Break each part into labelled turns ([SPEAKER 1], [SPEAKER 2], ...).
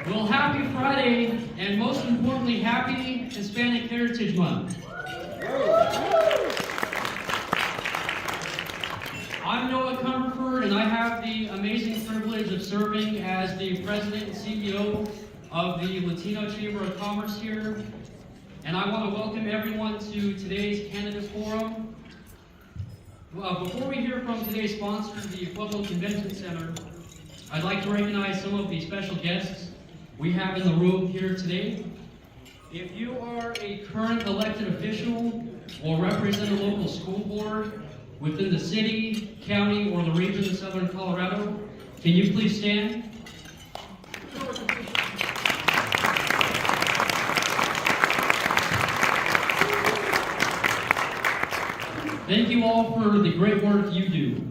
[SPEAKER 1] Well, happy Friday, and most importantly, happy Hispanic Heritage Month. I'm Noah Comerford, and I have the amazing privilege of serving as the President and CEO of the Latino Chamber of Commerce here. And I want to welcome everyone to today's Candidate Forum. Before we hear from today's sponsor, the Pueblo Convention Center, I'd like to recognize some of the special guests we have in the room here today. If you are a current elected official or represent a local school board within the city, county, or the region of Southern Colorado, can you please stand? Thank you all for the great work you do.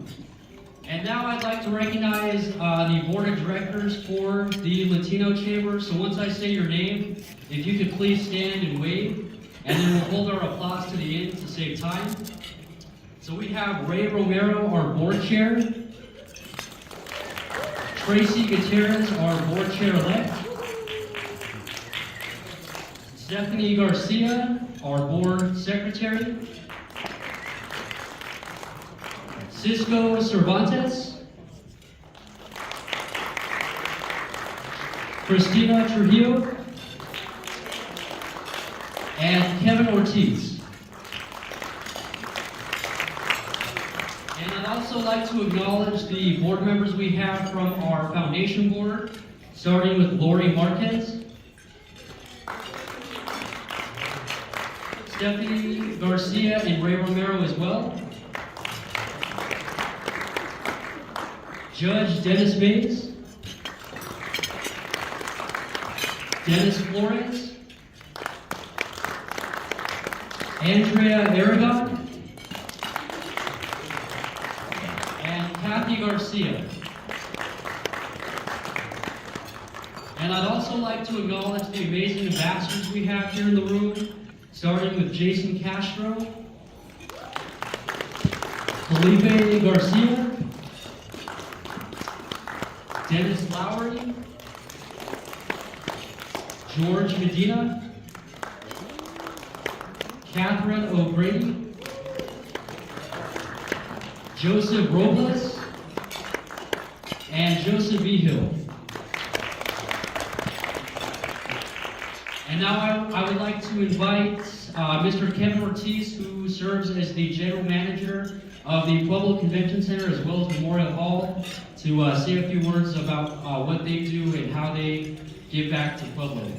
[SPEAKER 1] And now I'd like to recognize the board of directors for the Latino Chamber. So once I say your name, if you could please stand and wave, and then we'll hold our applause to the end to save time. So we have Ray Romero, our board chair. Tracy Gutierrez, our board chair-elect. Stephanie Garcia, our board secretary. Cisco Cervantes, Christina Trujillo, and Kevin Ortiz. And I'd also like to acknowledge the board members we have from our foundation board, starting with Lori Marquez, Stephanie Garcia, and Ray Romero as well. Judge Dennis Mays, Dennis Flores, Andrea Aragon, and Kathy Garcia. And I'd also like to acknowledge the amazing ambassadors we have here in the room, starting with Jason Castro, Felipe Garcia, Dennis Lowry, George Medina, Catherine O'Grady, Joseph Robles, and Joseph Vigil. And now I would like to invite Mr. Kevin Ortiz, who serves as the General Manager of the Pueblo Convention Center as well as Memorial Hall, to say a few words about what they do and how they give back to Pueblo.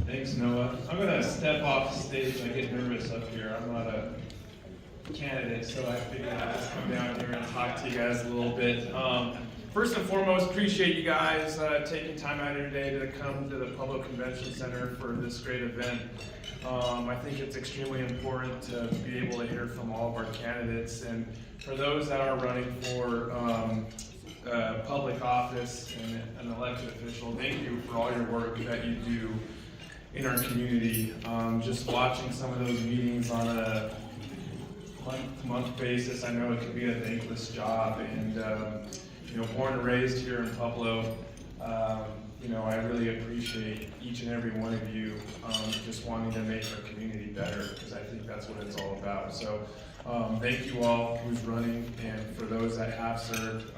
[SPEAKER 2] Thanks, Noah. I'm going to step off the stage. I get nervous up here. I'm not a candidate, so I figured I'd just come down here and talk to you guys a little bit. First and foremost, appreciate you guys taking time out of your day to come to the Pueblo Convention Center for this great event. I think it's extremely important to be able to hear from all of our candidates, and for those that are running for public office and an elected official, thank you for all your work that you do in our community. Just watching some of those meetings on a month-to-month basis, I know it can be a thankless job, and born and raised here in Pueblo, I really appreciate each and every one of you just wanting to make our community better, because I think that's what it's all about. So thank you all who's running, and for those that have served,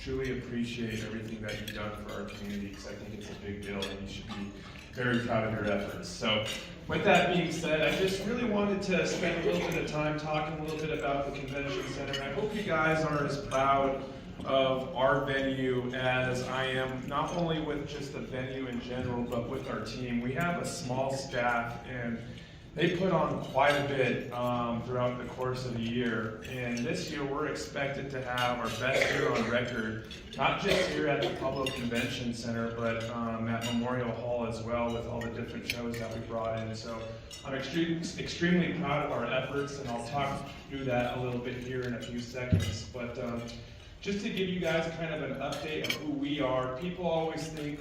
[SPEAKER 2] truly appreciate everything that you've done for our community, because I think it's a big deal and you should be very proud of your efforts. So with that being said, I just really wanted to spend a little bit of time talking a little bit about the convention center, and I hope you guys are as proud of our venue as I am, not only with just the venue in general, but with our team. We have a small staff, and they put on quite a bit throughout the course of the year. And this year we're expected to have our best year on record, not just here at the Pueblo Convention Center, but at Memorial Hall as well, with all the different shows that we brought in. So I'm extremely proud of our efforts, and I'll talk through that a little bit here in a few seconds. But just to give you guys kind of an update of who we are, people always think,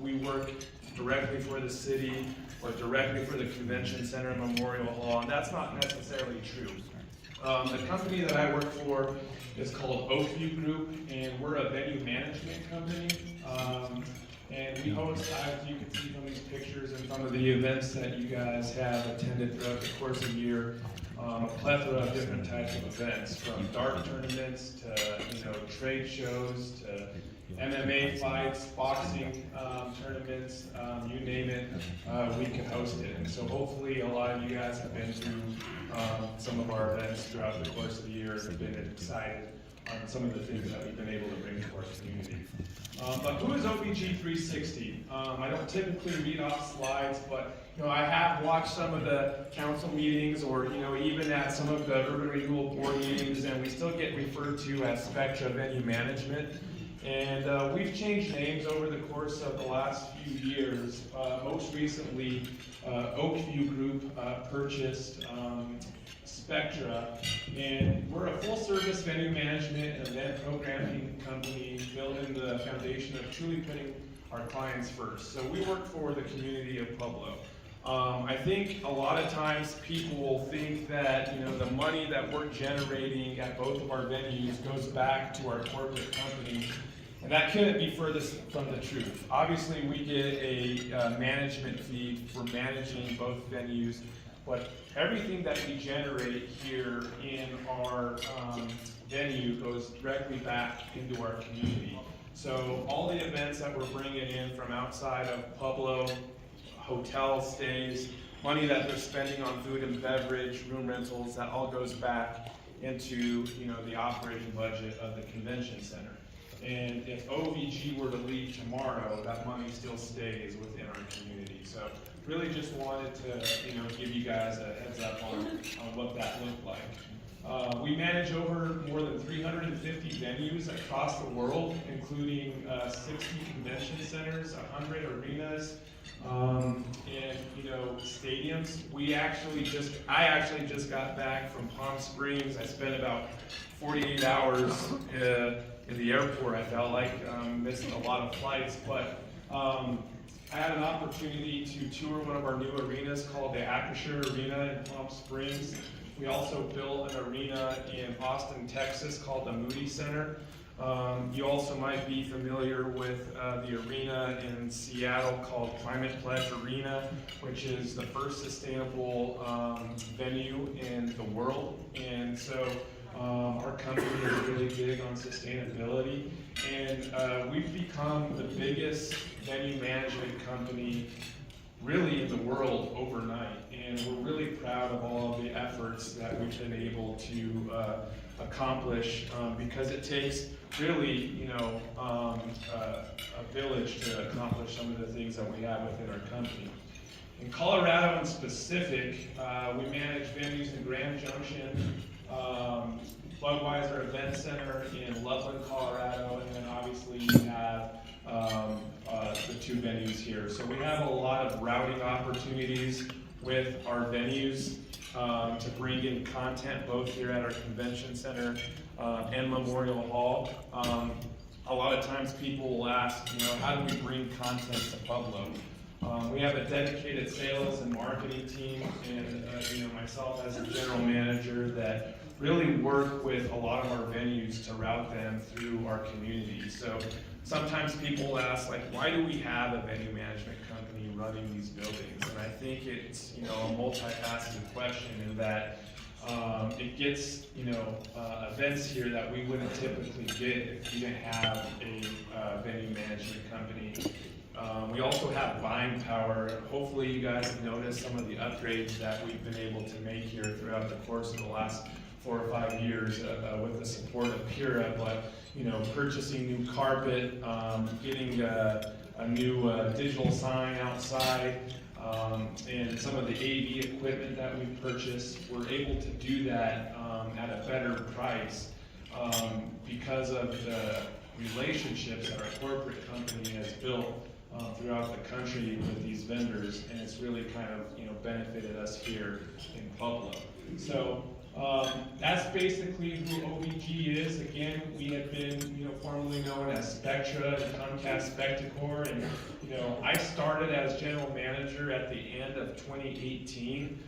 [SPEAKER 2] we work directly for the city or directly for the convention center and Memorial Hall, and that's not necessarily true. The company that I work for is called Oakview Group, and we're a venue management company. And we host, as you can see from these pictures and from the events that you guys have attended throughout the course of the year, a plethora of different types of events, from dart tournaments to trade shows to MMA fights, boxing tournaments, you name it, we can host it. And so hopefully a lot of you guys have been through some of our events throughout the course of the year and have been excited on some of the things that we've been able to bring to our community. But who is OVG 360? I don't typically read off slides, but I have watched some of the council meetings, or even at some of the urban renewal board meetings, and we still get referred to as Spectra Venue Management. And we've changed names over the course of the last few years. Most recently, Oakview Group purchased Spectra, and we're a full-service venue management and event programming company building the foundation of truly putting our clients first. So we work for the community of Pueblo. I think a lot of times people will think that the money that we're generating at both of our venues goes back to our corporate company, and that couldn't be furthest from the truth. Obviously, we get a management fee for managing both venues, but everything that we generate here in our venue goes directly back into our community. So all the events that we're bringing in from outside of Pueblo, hotel stays, money that they're spending on food and beverage, room rentals, that all goes back into the operating budget of the convention center. And if OVG were to leave tomorrow, that money still stays within our community. So really just wanted to give you guys a heads up on what that looked like. We manage over more than 350 venues across the world, including 60 convention centers, 100 arenas, and stadiums. I actually just got back from Palm Springs. I spent about 48 hours in the airport. I felt like missed a lot of flights, but I had an opportunity to tour one of our new arenas called the Acrisure Arena in Palm Springs. We also built an arena in Austin, Texas called the Moody Center. You also might be familiar with the arena in Seattle called Climate Pledge Arena, which is the first sustainable venue in the world. And so our company is really big on sustainability, and we've become the biggest venue management company really in the world overnight, and we're really proud of all of the efforts that we've been able to accomplish, because it takes really a village to accomplish some of the things that we have within our company. In Colorado in specific, we manage venues in Grand Junction, Budweiser Event Center in Loveland, Colorado, and then obviously you have the two venues here. So we have a lot of routing opportunities with our venues to bring in content both here at our convention center and Memorial Hall. A lot of times people will ask, how do we bring content to Pueblo? We have a dedicated sales and marketing team, and myself as a general manager that really work with a lot of our venues to route them through our community. So sometimes people ask, why do we have a venue management company running these buildings? And I think it's a multifaceted question in that it gets events here that we wouldn't typically get if we didn't have a venue management company. We also have buying power. Hopefully you guys have noticed some of the upgrades that we've been able to make here throughout the course of the last 4 or 5 years with the support of Pura, but purchasing new carpet, getting a new digital sign outside, and some of the AV equipment that we've purchased, we're able to do that at a better price because of the relationships that our corporate company has built throughout the country with these vendors, and it's really kind of benefited us here in Pueblo. So that's basically who OVG is. Again, we had been formerly known as Spectra and Comcast Spectacor, and I started as general manager at the end of 2018.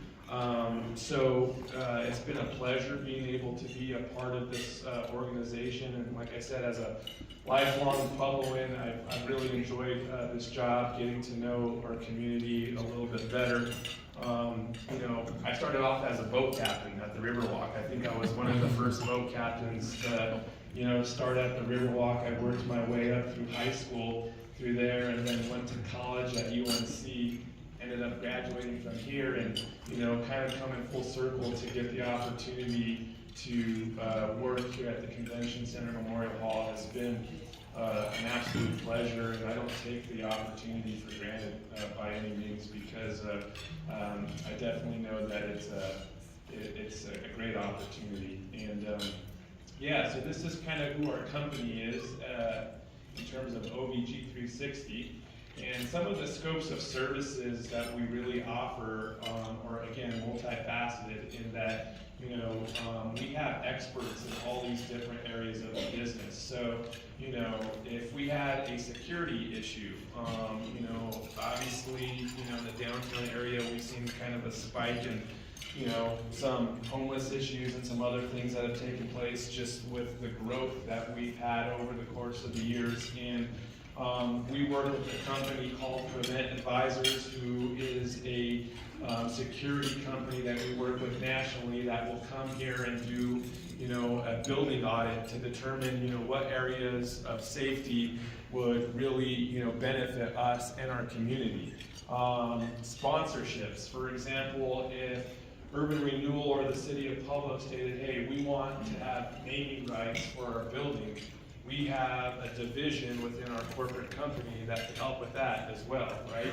[SPEAKER 2] It's been a pleasure being able to be a part of this organization, and like I said, as a lifelong Puebloan, I've really enjoyed this job, getting to know our community a little bit better. I started off as a boat captain at the Riverwalk. I think I was one of the first boat captains to, start at the Riverwalk. I worked my way up through high school through there, and then went to college at UNC. Ended up graduating from here, and kind of coming full circle to get the opportunity to work here at the Convention Center Memorial Hall has been an absolute pleasure, and I don't take the opportunity for granted by any means, because I definitely know that it's a great opportunity. And so this is kind of who our company is in terms of OVG360. And some of the scopes of services that we really offer are, again, multifaceted in that, we have experts in all these different areas of the business. So, if we had a security issue, obviously, in the downtown area, we've seen kind of a spike in, some homeless issues and some other things that have taken place just with the growth that we've had over the course of the years. And we work with a company called Prevent Advisors, who is a security company that we work with nationally that will come here and do, a building audit to determine, what areas of safety would really, benefit us and our community. Sponsorships, for example, if Urban Renewal or the City of Pueblo stated, hey, we want to have naming rights for our building, we have a division within our corporate company that can help with that as well, right?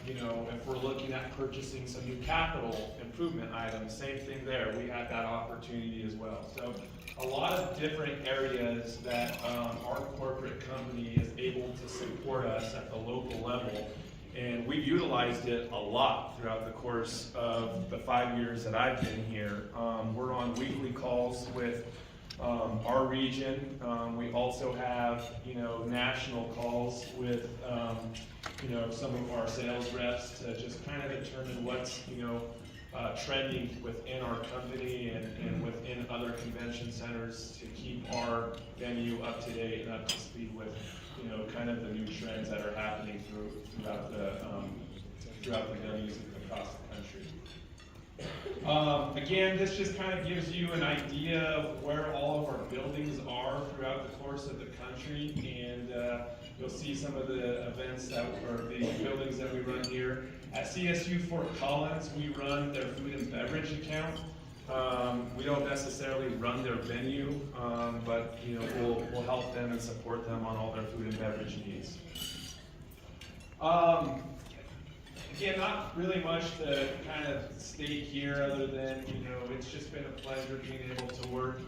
[SPEAKER 2] If we're looking at purchasing some new capital improvement items, same thing there. We have that opportunity as well. So a lot of different areas that our corporate company is able to support us at the local level. And we've utilized it a lot throughout the course of the 5 years that I've been here. We're on weekly calls with our region. We also have, national calls with, some of our sales reps to just kind of determine what's, trending within our company and within other convention centers to keep our venue up to date and up to speed with, kind of the new trends that are happening throughout the venues across the country. Again, this just kind of gives you an idea of where all of our buildings are throughout the course of the country, and you'll see some of the events that are the buildings that we run here. At CSU Fort Collins, we run their food and beverage account. We don't necessarily run their venue, but we'll help them and support them on all their food and beverage needs. Again, not really much to kind of state here other than, it's just been a pleasure being able to work,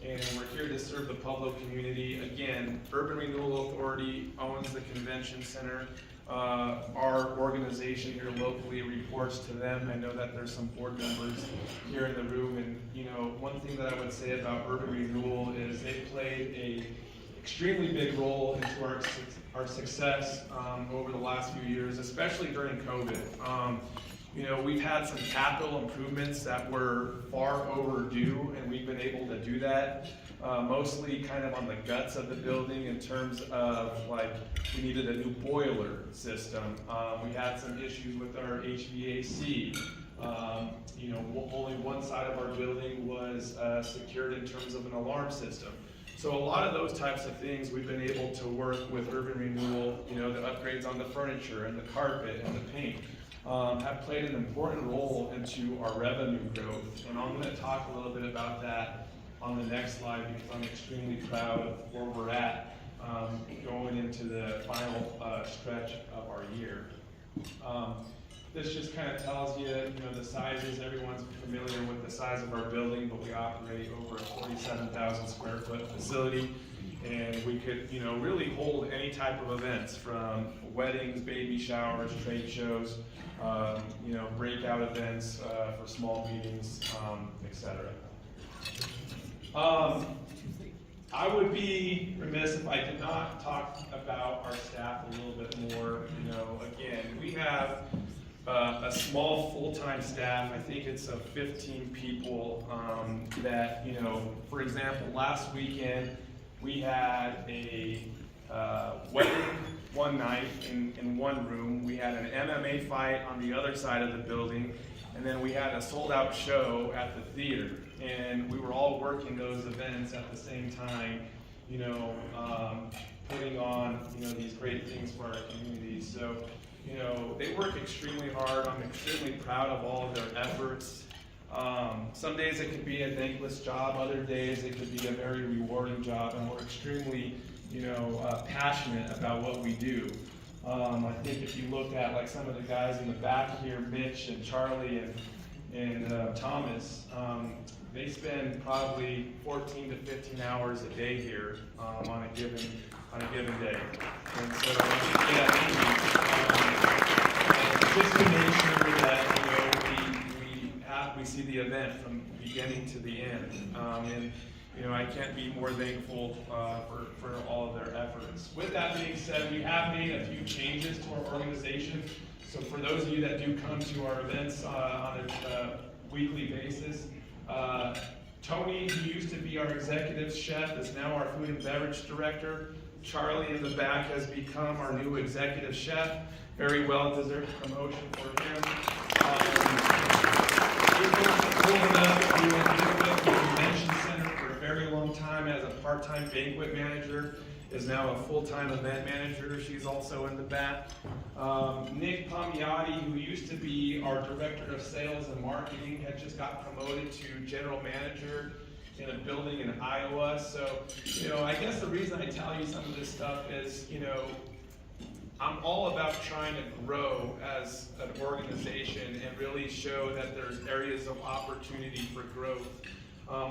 [SPEAKER 2] and we're here to serve the Pueblo community. Again, Urban Renewal Authority owns the convention center. Our organization here locally reports to them. I know that there's some board members here in the room, and one thing that I would say about Urban Renewal is they played a extremely big role into our success over the last few years, especially during COVID. We've had some capital improvements that were far overdue, and we've been able to do that, mostly kind of on the guts of the building in terms of, like, we needed a new boiler system. We had some issues with our HVAC. Only one side of our building was secured in terms of an alarm system. So a lot of those types of things we've been able to work with Urban Renewal, the upgrades on the furniture and the carpet and the paint, have played an important role into our revenue growth. And I'm going to talk a little bit about that on the next slide, because I'm extremely proud of where we're at going into the final stretch of our year. This just kind of tells you, the sizes. Everyone's familiar with the size of our building, but we operate over a 47,000 square foot facility, and we could, really hold any type of events, from weddings, baby showers, trade shows, breakout events for small meetings, etc. I would be remiss if I did not talk about our staff a little bit more. Again, we have a small full-time staff. I think it's 15 people that, you know, for example, last weekend we had a wedding one night in one room. We had an MMA fight on the other side of the building, and then we had a sold-out show at the theater. And we were all working those events at the same time, you know, putting on, you know, these great things for our community. So, you know, they work extremely hard. I'm extremely proud of all of their efforts. Some days it could be a thankless job, other days it could be a very rewarding job, and we're extremely, you know, passionate about what we do. I think if you look at like some of the guys in the back here, Mitch and Charlie and Thomas, they spend probably 14 to 15 hours a day here on a given day. And so, just to make sure that, you know, we see the event from beginning to the end. And you know, I can't be more thankful for all of their efforts. With that being said, we have made a few changes to our organization. So for those of you that do come to our events on a weekly basis, Tony, who used to be our executive chef, is now our food and beverage director. Charlie in the back has become our new executive chef. Very well-deserved promotion for him. He was the convention center for a very long time as a part-time banquet manager, is now a full-time event manager. She's also in the back. Nick Palmiotti, who used to be our director of sales and marketing, had just got promoted to general manager in a building in Iowa. So, you know, I guess the reason I tell you some of this stuff is, you know, I'm all about trying to grow as an organization and really show that there's areas of opportunity for growth,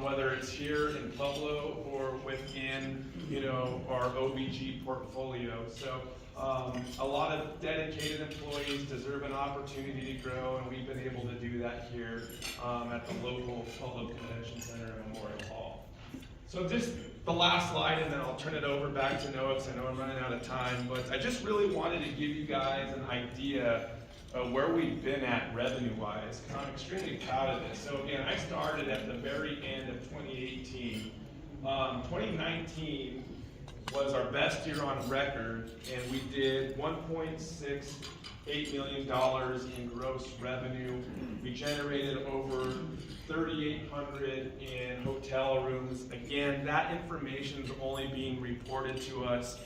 [SPEAKER 2] whether it's here in Pueblo or within, you know, our OBG portfolio. So a lot of dedicated employees deserve an opportunity to grow, and we've been able to do that here at the local Pueblo Convention Center and Memorial Hall. So just the last slide, and then I'll turn it over back to Noah because I know I'm running out of time, but I just really wanted to give you guys an idea of where we've been at revenue-wise, because I'm extremely proud of this. So again, I started at the very end of 2018. 2019 was our best year on record, and we did $1.68 million in gross revenue. We generated over 3,800 in hotel rooms. Again, that information is only being reported to us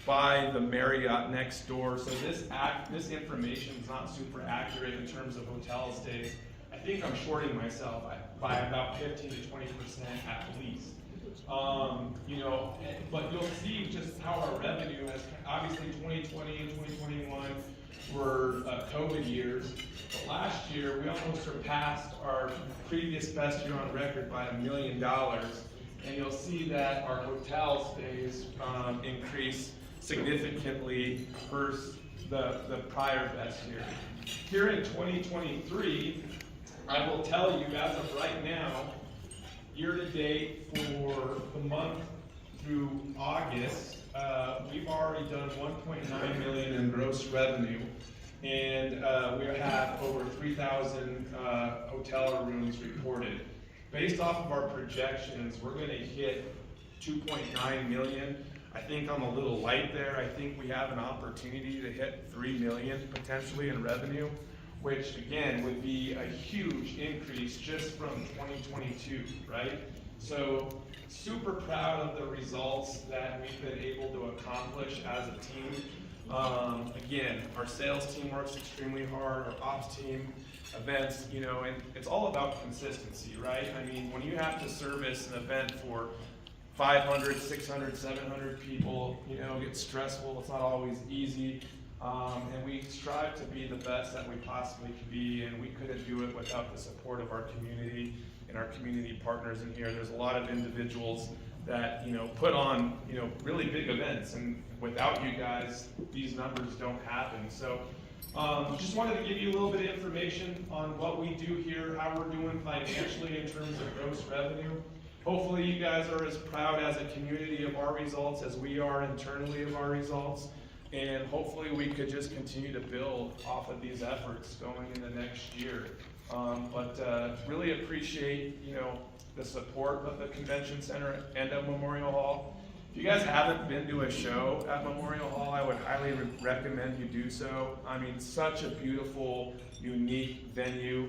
[SPEAKER 2] by the Marriott next door. So this information is not super accurate in terms of hotel stays. I think I'm shorting myself by about 15 to 20% at least. You know, but you'll see just how our revenue has, obviously 2020 and 2021 were COVID years. But last year, we almost surpassed our previous best year on record by $1 million. And you'll see that our hotel stays increased significantly versus the prior best year. Here in 2023, I will tell you as of right now, year to date for the month through August, we've already done $1.9 million in gross revenue, and we have over 3,000 hotel rooms reported. Based off of our projections, we're going to hit 2.9 million. I think I'm a little light there. I think we have an opportunity to hit 3 million potentially in revenue, which again would be a huge increase just from 2022, right? So super proud of the results that we've been able to accomplish as a team. Again, our sales team works extremely hard, our ops team, events, you know, and it's all about consistency, right? I mean, when you have to service an event for 500, 600, 700 people, you know, it gets stressful, it's not always easy. And we strive to be the best that we possibly could be, and we couldn't do it without the support of our community and our community partners in here. There's a lot of individuals that, you know, put on, you know, really big events, and without you guys, these numbers don't happen. So just wanted to give you a little bit of information on what we do here, how we're doing financially in terms of gross revenue. Hopefully you guys are as proud as a community of our results as we are internally of our results. And hopefully we could just continue to build off of these efforts going into next year. Really appreciate, the support of the Convention Center and of Memorial Hall. If you guys haven't been to a show at Memorial Hall, I would highly recommend you do so. I mean, such a beautiful, unique venue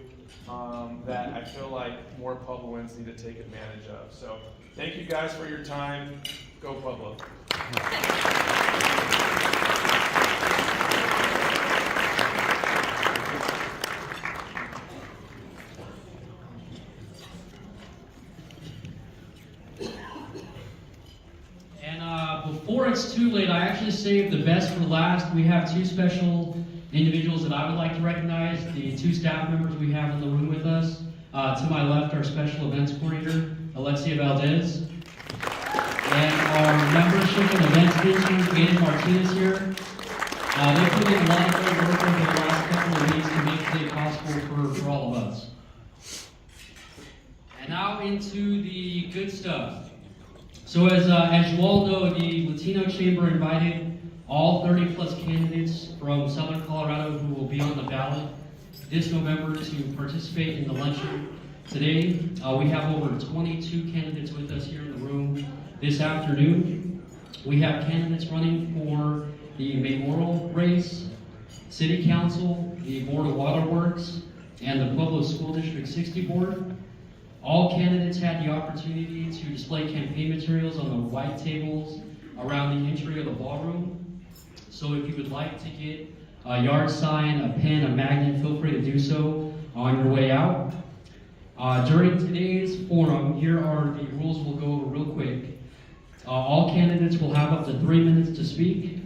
[SPEAKER 2] that I feel like more Puebloans need to take advantage of. So thank you guys for your time. Go Pueblo.
[SPEAKER 1] Before it's too late, I actually saved the best for last. We have two special individuals that I would like to recognize, the two staff members we have in the room with us. To my left, our special events coordinator, Alexia Valdez. And our membership and events intern, Aiden Martinez here. They put in a lot of great work over the last couple of weeks to make today possible for all of us. And now into the good stuff. So as you all know, the Latino Chamber invited all 30 plus candidates from Southern Colorado who will be on the ballot this November to participate in the luncheon. Today, we have over 22 candidates with us here in the room this afternoon. We have candidates running for the mayoral race, city council, the board of waterworks, and the Pueblo School District 60 board. All candidates had the opportunity to display campaign materials on the white tables around the entry of the ballroom. So if you would like to get a yard sign, a pen, a magnet, feel free to do so on your way out. During today's forum, here are the rules we'll go over real quick. All candidates will have up to 3 minutes to speak.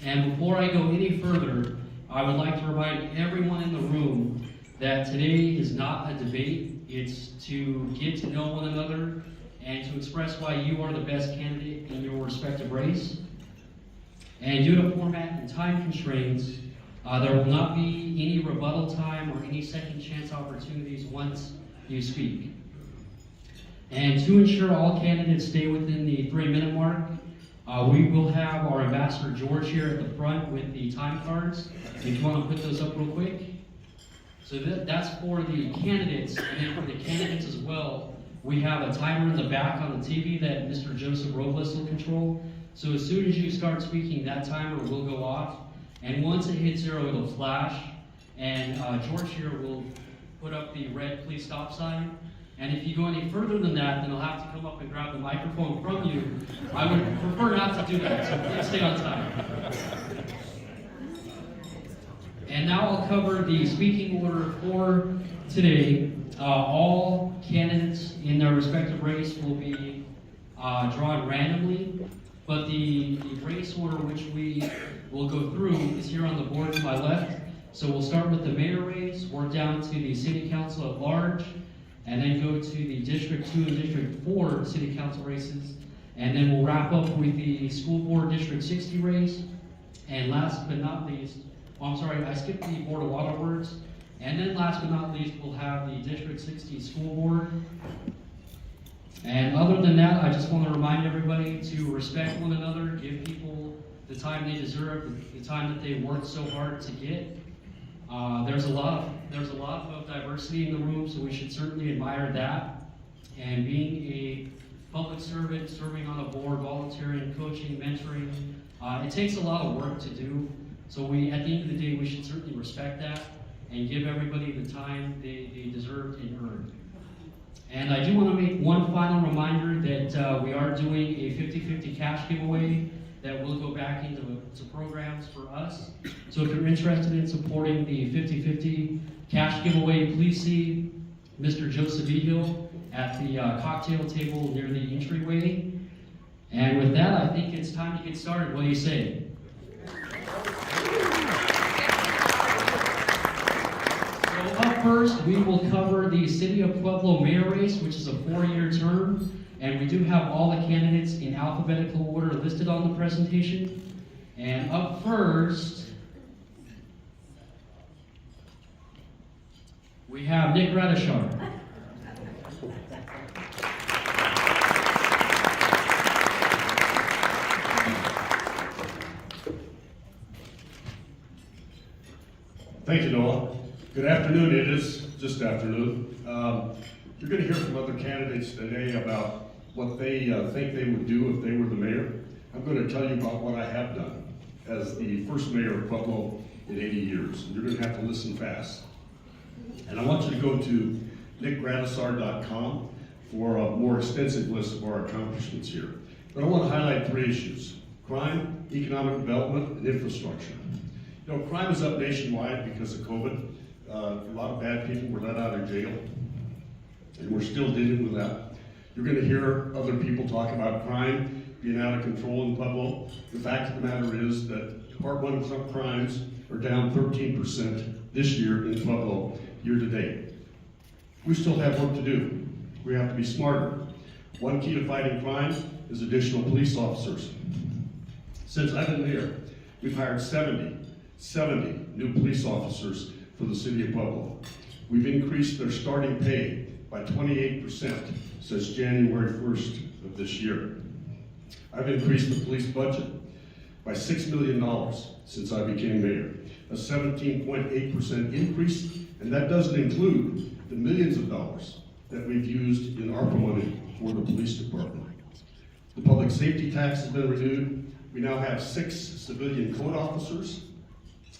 [SPEAKER 1] And before I go any further, I would like to remind everyone in the room that today is not a debate. It's to get to know one another and to express why you are the best candidate in your respective race. And due to format and time constraints, there will not be any rebuttal time or any second chance opportunities once you speak. And to ensure all candidates stay within the 3-minute mark, we will have our Ambassador George here at the front with the time cards. If you want to put those up real quick. So that's for the candidates, and then for the candidates as well, we have a timer in the back on the TV that Mr. Joseph Robles will control. So as soon as you start speaking, that timer will go off, and once it hits 0, it'll flash, and George here will put up the red please stop sign. And if you go any further than that, then I'll have to come up and grab the microphone from you. I would prefer not to do that, so please stay on time. And now I'll cover the speaking order for today. All candidates in their respective race will be drawn randomly, but the race order which we will go through is here on the board to my left. So we'll start with the mayor race, work down to the city council at large, and then go to the District 2 and District 4 city council races, and then we'll wrap up with the school board District 60 race, and last but not least, I skipped the Board of Waterworks. And then last but not least, we'll have the District 60 School Board. And other than that, I just want to remind everybody to respect one another, give people the time they deserve, the time that they worked so hard to get. There's a lot of diversity in the room, so we should certainly admire that. And being a public servant, serving on a board, volunteering, coaching, mentoring, it takes a lot of work to do. So at the end of the day, we should certainly respect that and give everybody the time they deserve and earn. And I do want to make one final reminder that we are doing a 50-50 cash giveaway that will go back into programs for us. So if you're interested in supporting the 50-50 cash giveaway, please see Mr. Joseph Vigil at the cocktail table near the entryway. And with that, I think it's time to get started. What do you say? Up first, we will cover the City of Pueblo mayor race, which is a 4-year term, and we do have all the candidates in alphabetical order listed on the presentation. And up first, we have Nick Radishar.
[SPEAKER 3] Thank you, Noah. Good afternoon. It is just afternoon. You're going to hear from other candidates today about what they think they would do if they were the mayor. I'm going to tell you about what I have done as the first mayor of Pueblo in 80 years. And you're going to have to listen fast. And I want you to go to nickgradisar.com for a more extensive list of our accomplishments here. But I want to highlight 3 issues: crime, economic development, and infrastructure. You know, crime is up nationwide because of COVID. A lot of bad people were let out of jail, and we're still dealing with that. You're going to hear other people talk about crime being out of control in Pueblo. The fact of the matter is that Part 1 crimes are down 13% this year in Pueblo, year to date. We still have work to do. We have to be smarter. One key to fighting crime is additional police officers. Since I've been mayor, we've hired 70 new police officers for the city of Pueblo. We've increased their starting pay by 28% since January 1st of this year. I've increased the police budget by $6 million since I became mayor, a 17.8% increase, and that doesn't include the millions of dollars that we've used in ARPA money for the police department. The public safety tax has been renewed. We now have 6 civilian code officers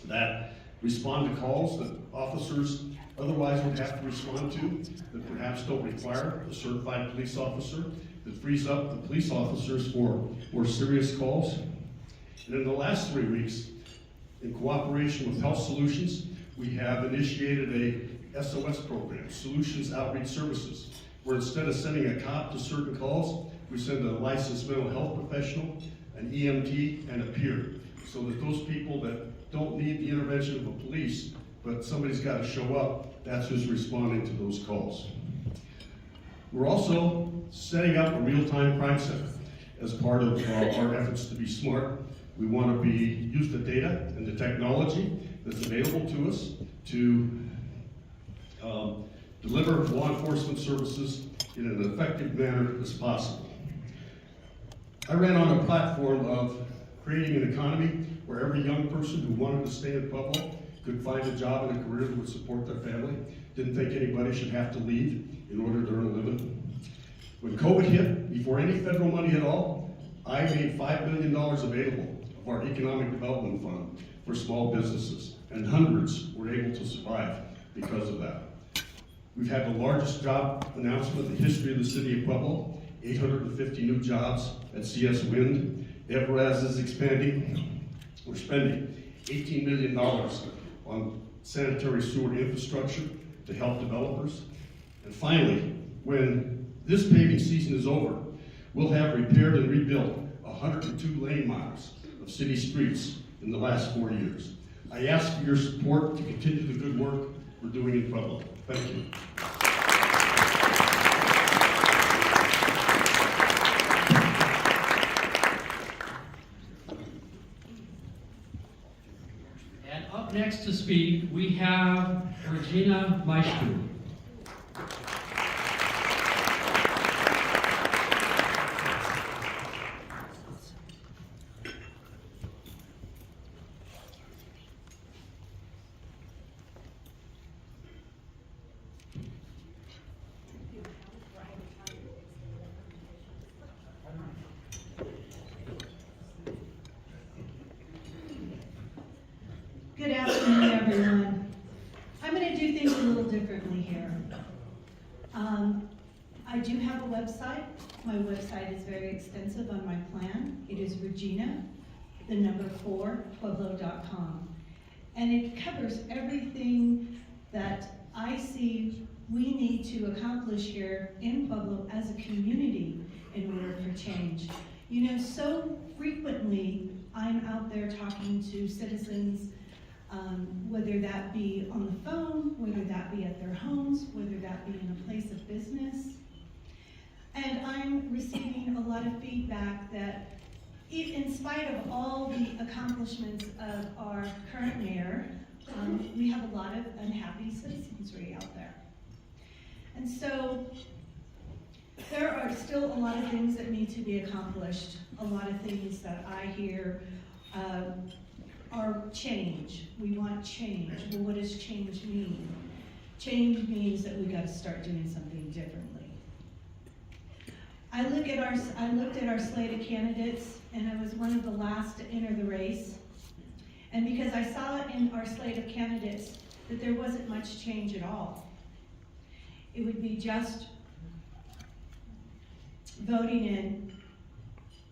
[SPEAKER 3] that respond to calls that officers otherwise would have to respond to, that perhaps don't require a certified police officer, that frees up the police officers for more serious calls. And in the last 3 weeks, in cooperation with Health Solutions, we have initiated a SOS program, Solutions Outreach Services, where instead of sending a cop to certain calls, we send a licensed mental health professional, an EMT, and a peer, so that those people that don't need the intervention of the police, but somebody's got to show up, that's who's responding to those calls. We're also setting up a real-time crime center as part of our efforts to be smart. We want to use the data and the technology that's available to us to deliver law enforcement services in an effective manner as possible. I ran on a platform of creating an economy where every young person who wanted to stay in Pueblo could find a job and a career that would support their family. Didn't think anybody should have to leave in order to earn a living. When COVID hit, before any federal money at all, I made $5 million available of our economic development fund for small businesses, and hundreds were able to survive because of that. We've had the largest job announcement in the history of the city of Pueblo, 850 new jobs at CS Wind. Everaz is expanding. We're spending $18 million on sanitary sewer infrastructure to help developers. And finally, when this paving season is over, we'll have repaired and rebuilt 102 lane miles of city streets in the last 4 years. I ask for your support to continue the good work we're doing in Pueblo. Thank you.
[SPEAKER 1] And up next to speak, we have Regina Maestro.
[SPEAKER 4] Good afternoon, everyone. I'm going to do things a little differently here. I do have a website. My website is very extensive on my plan. It is Regina, the number 4, Pueblo.com. And it covers everything that I see we need to accomplish here in Pueblo as a community in order for change. You know, so frequently I'm out there talking to citizens, whether that be on the phone, whether that be at their homes, whether that be in a place of business. And I'm receiving a lot of feedback that in spite of all the accomplishments of our current mayor, we have a lot of unhappy citizenry out there. And so there are still a lot of things that need to be accomplished, a lot of things that I hear our change. We want change. Well, what does change mean? Change means that we gotta start doing something differently. I looked at our slate of candidates, and I was one of the last to enter the race. And because I saw in our slate of candidates that there wasn't much change at all. It would be just voting in,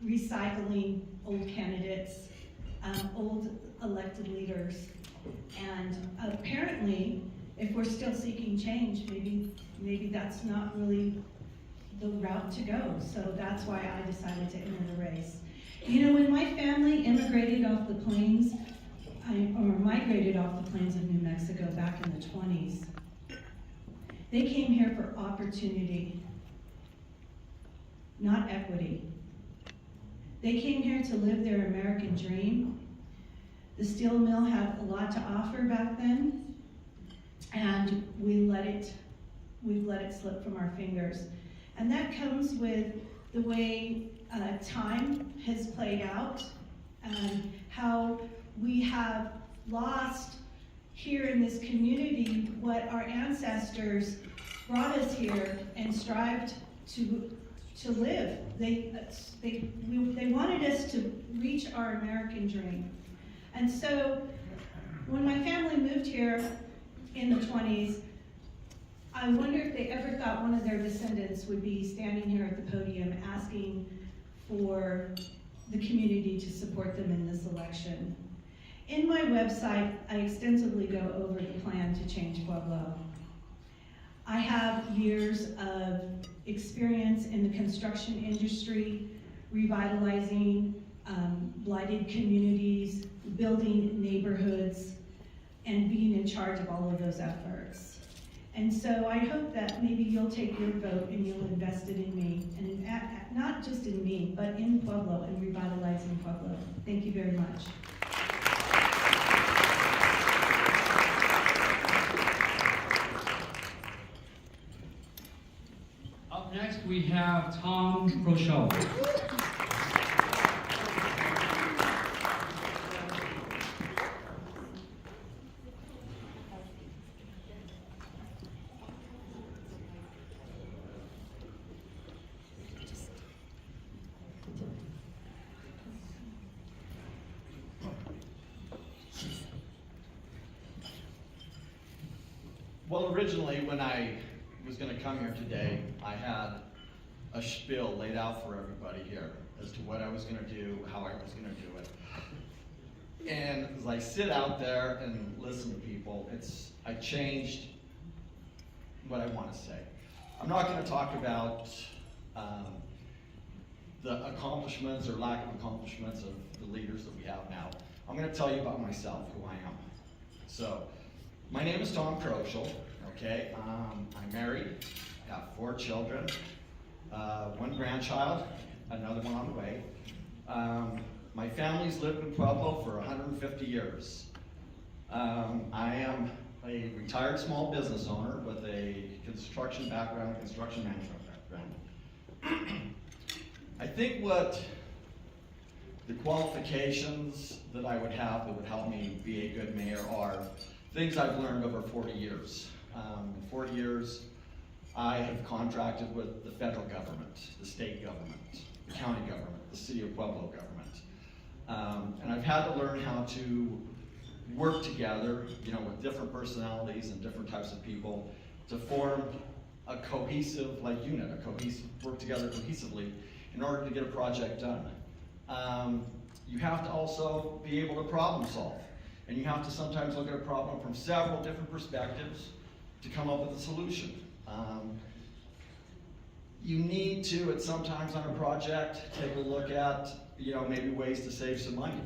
[SPEAKER 4] recycling old candidates, old elected leaders. And apparently, if we're still seeking change, maybe that's not really the route to go. So that's why I decided to enter the race. You know, when my family immigrated off the plains, or migrated off the plains of New Mexico back in the 20s, they came here for opportunity, not equity. They came here to live their American dream. The steel mill had a lot to offer back then, and we've let it slip from our fingers. And that comes with the way time has played out, and how we have lost here in this community what our ancestors brought us here and strived to live. They wanted us to reach our American dream. And so when my family moved here in the 20s, I wonder if they ever thought one of their descendants would be standing here at the podium asking for the community to support them in this election. In my website, I extensively go over the plan to change Pueblo. I have years of experience in the construction industry, revitalizing blighted communities, building neighborhoods, and being in charge of all of those efforts. And so I hope that maybe you'll take your vote and you'll invest it in me, and not just in me, but in Pueblo and revitalizing Pueblo. Thank you very much.
[SPEAKER 1] Up next, we have Tom Rochelle.
[SPEAKER 5] Well, originally, when I was going to come here today, I had a spiel laid out for everybody here as to what I was going to do, how I was going to do it. And as I sit out there and listen to people, I changed what I want to say. I'm not going to talk about the accomplishments or lack of accomplishments of the leaders that we have now. I'm going to tell you about myself, who I am. So, my name is Tom Kroschel, okay? I'm married, I have 4 children, 1 grandchild, another one on the way. My family's lived in Pueblo for 150 years. I am a retired small business owner with a construction background, construction management background. I think what the qualifications that I would have that would help me be a good mayor are things I've learned over 40 years. In 40 years, I have contracted with the federal government, the state government, the county government, the city of Pueblo government. And I've had to learn how to work together, with different personalities and different types of people to form a cohesive, unit, work together cohesively in order to get a project done. You have to also be able to problem solve. And you have to sometimes look at a problem from several different perspectives to come up with a solution. You need to, at sometimes on a project, take a look at, maybe ways to save some money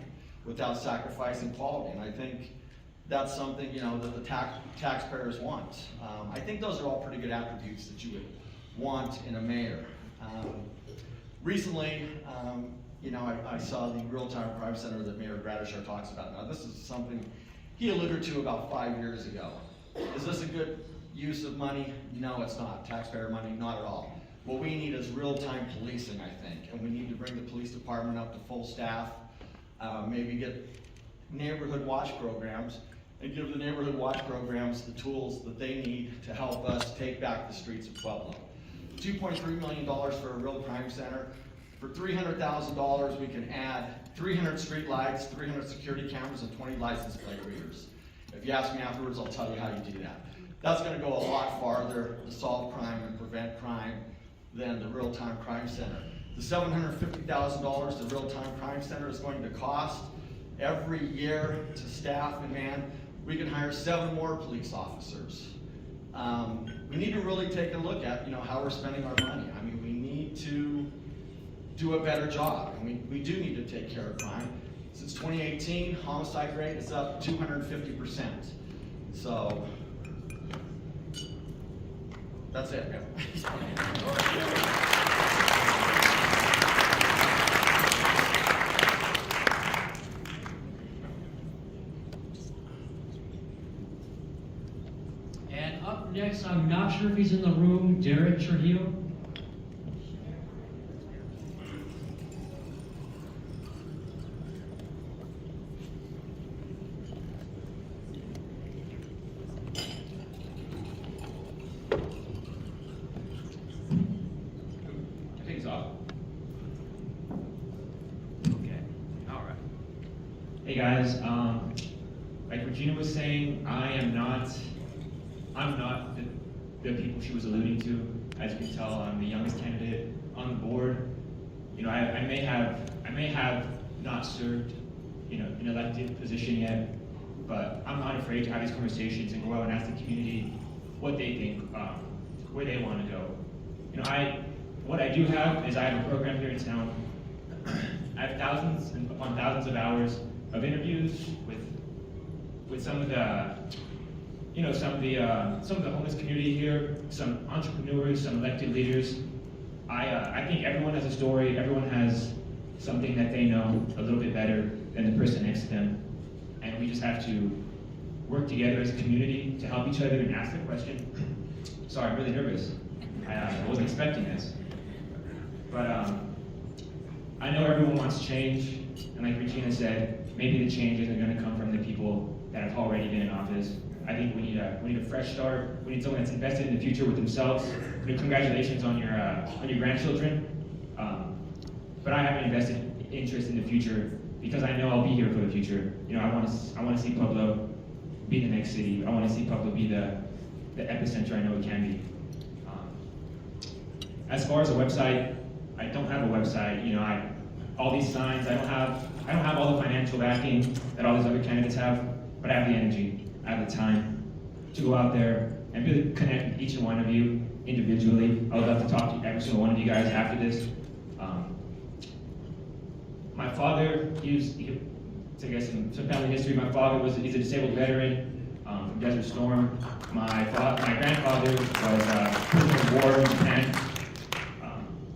[SPEAKER 5] without sacrificing quality. And I think that's something, that the taxpayers want. I think those are all pretty good attributes that you would want in a mayor. Recently, I saw the real-time crime center that Mayor Gradishar talks about. Now, this is something he alluded to about 5 years ago. Is this a good use of money? No, it's not. Taxpayer money? Not at all. What we need is real-time policing, I think, and we need to bring the police department up to full staff, maybe get neighborhood watch programs and give the neighborhood watch programs the tools that they need to help us take back the streets of Pueblo. $2.3 million for a real crime center. For $300,000, we can add 300 street lights, 300 security cameras, and 20 license plate readers. If you ask me afterwards, I'll tell you how you do that. That's going to go a lot farther to solve crime and prevent crime than the real-time crime center. The $750,000 the real-time crime center is going to cost every year to staff and man, we can hire 7 more police officers. We need to really take a look at, how we're spending our money. I mean, we need to do a better job, and we do need to take care of crime. Since 2018, homicide rate is up 250%. So, that's it.
[SPEAKER 1] And up next, I'm not sure if he's in the room, Derek Trujillo.
[SPEAKER 6] Hey guys, like Regina was saying, I'm not the people she was alluding to. As you can tell, I'm the youngest candidate on the board. I may have not served, an elected position yet, but I'm not afraid to have these conversations and go out and ask the community what they think, where they want to go. What I do have is I have a program here in town. I have thousands and upon thousands of hours of interviews with some of the some of the homeless community here, some entrepreneurs, some elected leaders. I think everyone has a story. Everyone has something that they know a little bit better than the person next to them, and we just have to work together as a community to help each other and ask the question. Sorry, I'm really nervous. I wasn't expecting this, but I know everyone wants change, and like Regina said, maybe the change isn't going to come from the people that have already been in office. I think we need a fresh start. We need someone that's invested in the future with themselves. Congratulations on your grandchildren. But I have an invested interest in the future because I know I'll be here for the future. I want to see Pueblo be the next city. I want to see Pueblo be the epicenter I know it can be. As far as a website, I don't have a website. All these signs, I don't have all the financial backing that all these other candidates have, but I have the energy, I have the time to go out there and really connect with each and one of you individually. I would love to talk to every single one of you guys after this. My father, to get some family history, my father he's a disabled veteran from Desert Storm. My grandfather was prisoner of war in Japan.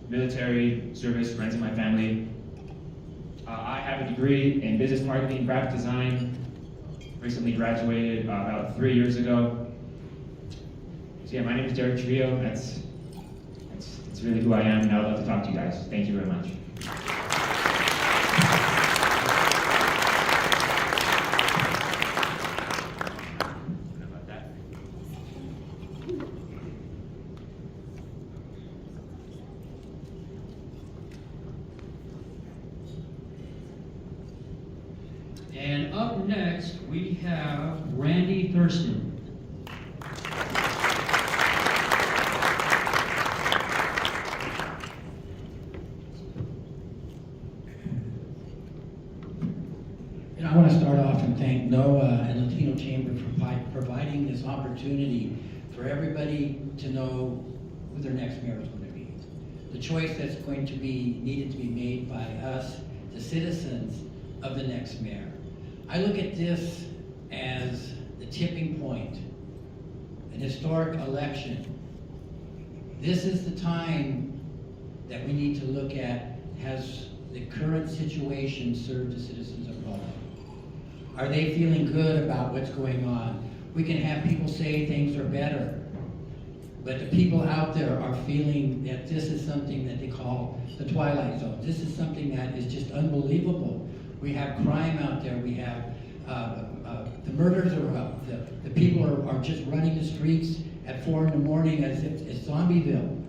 [SPEAKER 6] Military service runs in my family. I have a degree in business marketing, graphic design. Recently graduated about 3 years ago. So yeah, my name is Derek Trujillo. That's really who I am, and I would love to talk to you guys. Thank you very much.
[SPEAKER 1] And up next, we have Randy Thurston.
[SPEAKER 7] And I want to start off and thank NOAA and Latino Chamber for providing this opportunity for everybody to know who their next mayor is going to be. The choice that's going to be needed to be made by us, the citizens of the next mayor. I look at this as the tipping point, an historic election. This is the time that we need to look at, has the current situation served the citizens of Pueblo? Are they feeling good about what's going on? We can have people say things are better, but the people out there are feeling that this is something that they call the twilight zone. This is something that is just unbelievable. We have crime out there. We have The murders are up. The people are just running the streets at 4 in the morning as if it's Zombieville.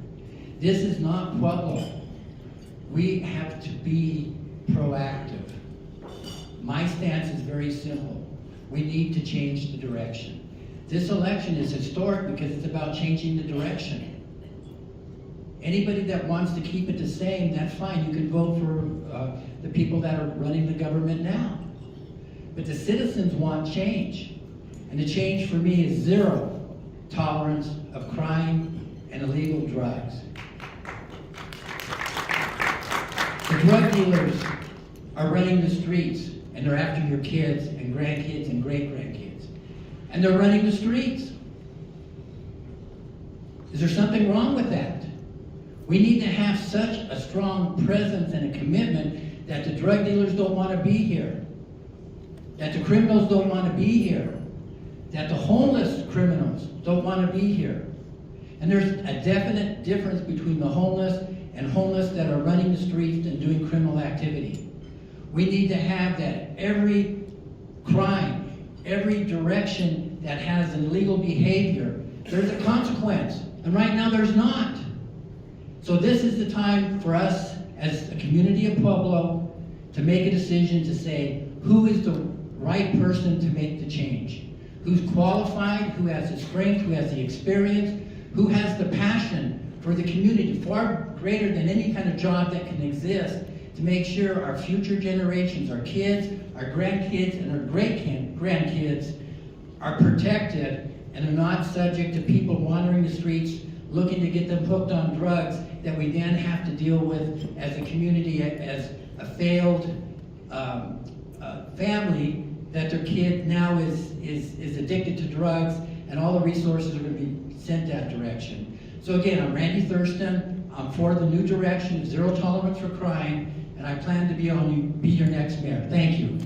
[SPEAKER 7] This is not Pueblo. We have to be proactive. My stance is very simple. We need to change the direction. This election is historic because it's about changing the direction. Anybody that wants to keep it the same, that's fine. You can vote for the people that are running the government now. But the citizens want change. And the change for me is zero tolerance of crime and illegal drugs. The drug dealers are running the streets, and they're after your kids and grandkids and great-grandkids. And they're running the streets. Is there something wrong with that? We need to have such a strong presence and a commitment that the drug dealers don't want to be here, that the criminals don't want to be here, that the homeless criminals don't want to be here. And there's a definite difference between the homeless and homeless that are running the streets and doing criminal activity. We need to have that every crime, every direction that has illegal behavior, there's a consequence. And right now there's not. So this is the time for us as a community of Pueblo to make a decision to say who is the right person to make the change. Who's qualified, who has the strength, who has the experience, who has the passion for the community, far greater than any kind of job that can exist, to make sure our future generations, our kids, our grandkids, and our great-grandkids are protected and are not subject to people wandering the streets looking to get them hooked on drugs that we then have to deal with as a community, as a failed family, that their kid now is addicted to drugs, and all the resources are going to be sent that direction. So again, I'm Randy Thurston. I'm for the new direction of zero tolerance for crime, and I plan to be your next mayor. Thank you.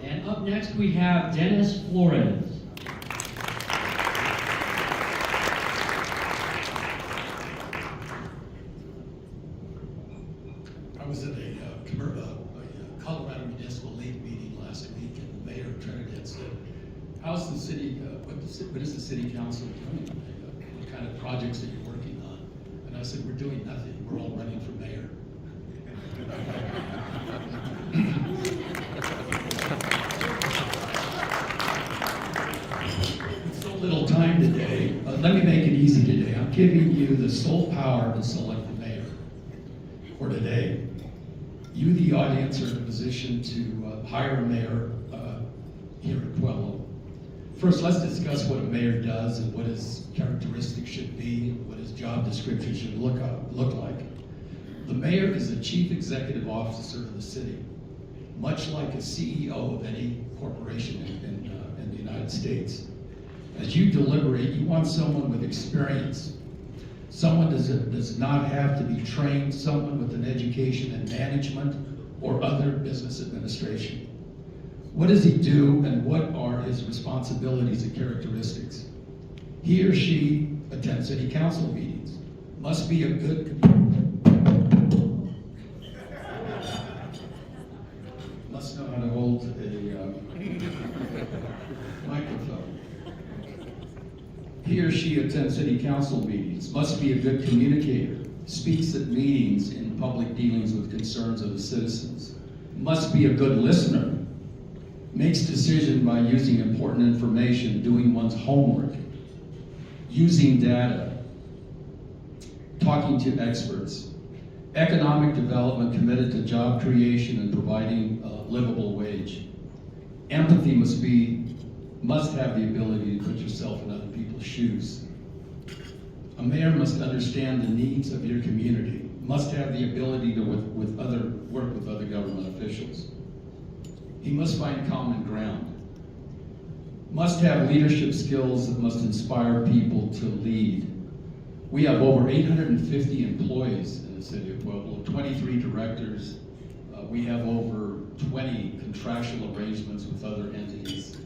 [SPEAKER 1] And up next we have Dennis Flores.
[SPEAKER 8] I was at a Colorado Municipal League meeting last week, and the mayor Trinidad said, "How's the city? What is the city council doing? What kind of projects are you working on?" And I said, "We're doing nothing. We're all running for mayor." With so little time today, let me make it easy today. I'm giving you the sole power to select the mayor for today. You, the audience, are in a position to hire a mayor here at Pueblo. First, let's discuss what a mayor does and what his characteristics should be, what his job description should look like. The mayor is the chief executive officer of the city, much like a CEO of any corporation in the United States. As you deliberate, you want someone with experience. Someone does not have to be trained, someone with an education in management or other business administration. What does he do, and what are his responsibilities and characteristics? He or she attends city council meetings, must be a good must know how to hold a microphone. He or she attends city council meetings, must be a good communicator, speaks at meetings in public dealings with concerns of the citizens, must be a good listener, makes decisions by using important information, doing one's homework, using data, talking to experts, economic development, committed to job creation and providing a livable wage. Empathy must have the ability to put yourself in other people's shoes. A mayor must understand the needs of your community, must have the ability to work with other government officials. He must find common ground, must have leadership skills that must inspire people to lead. We have over 850 employees in the city of Pueblo, 23 directors, We have over 20 contractual arrangements with other entities.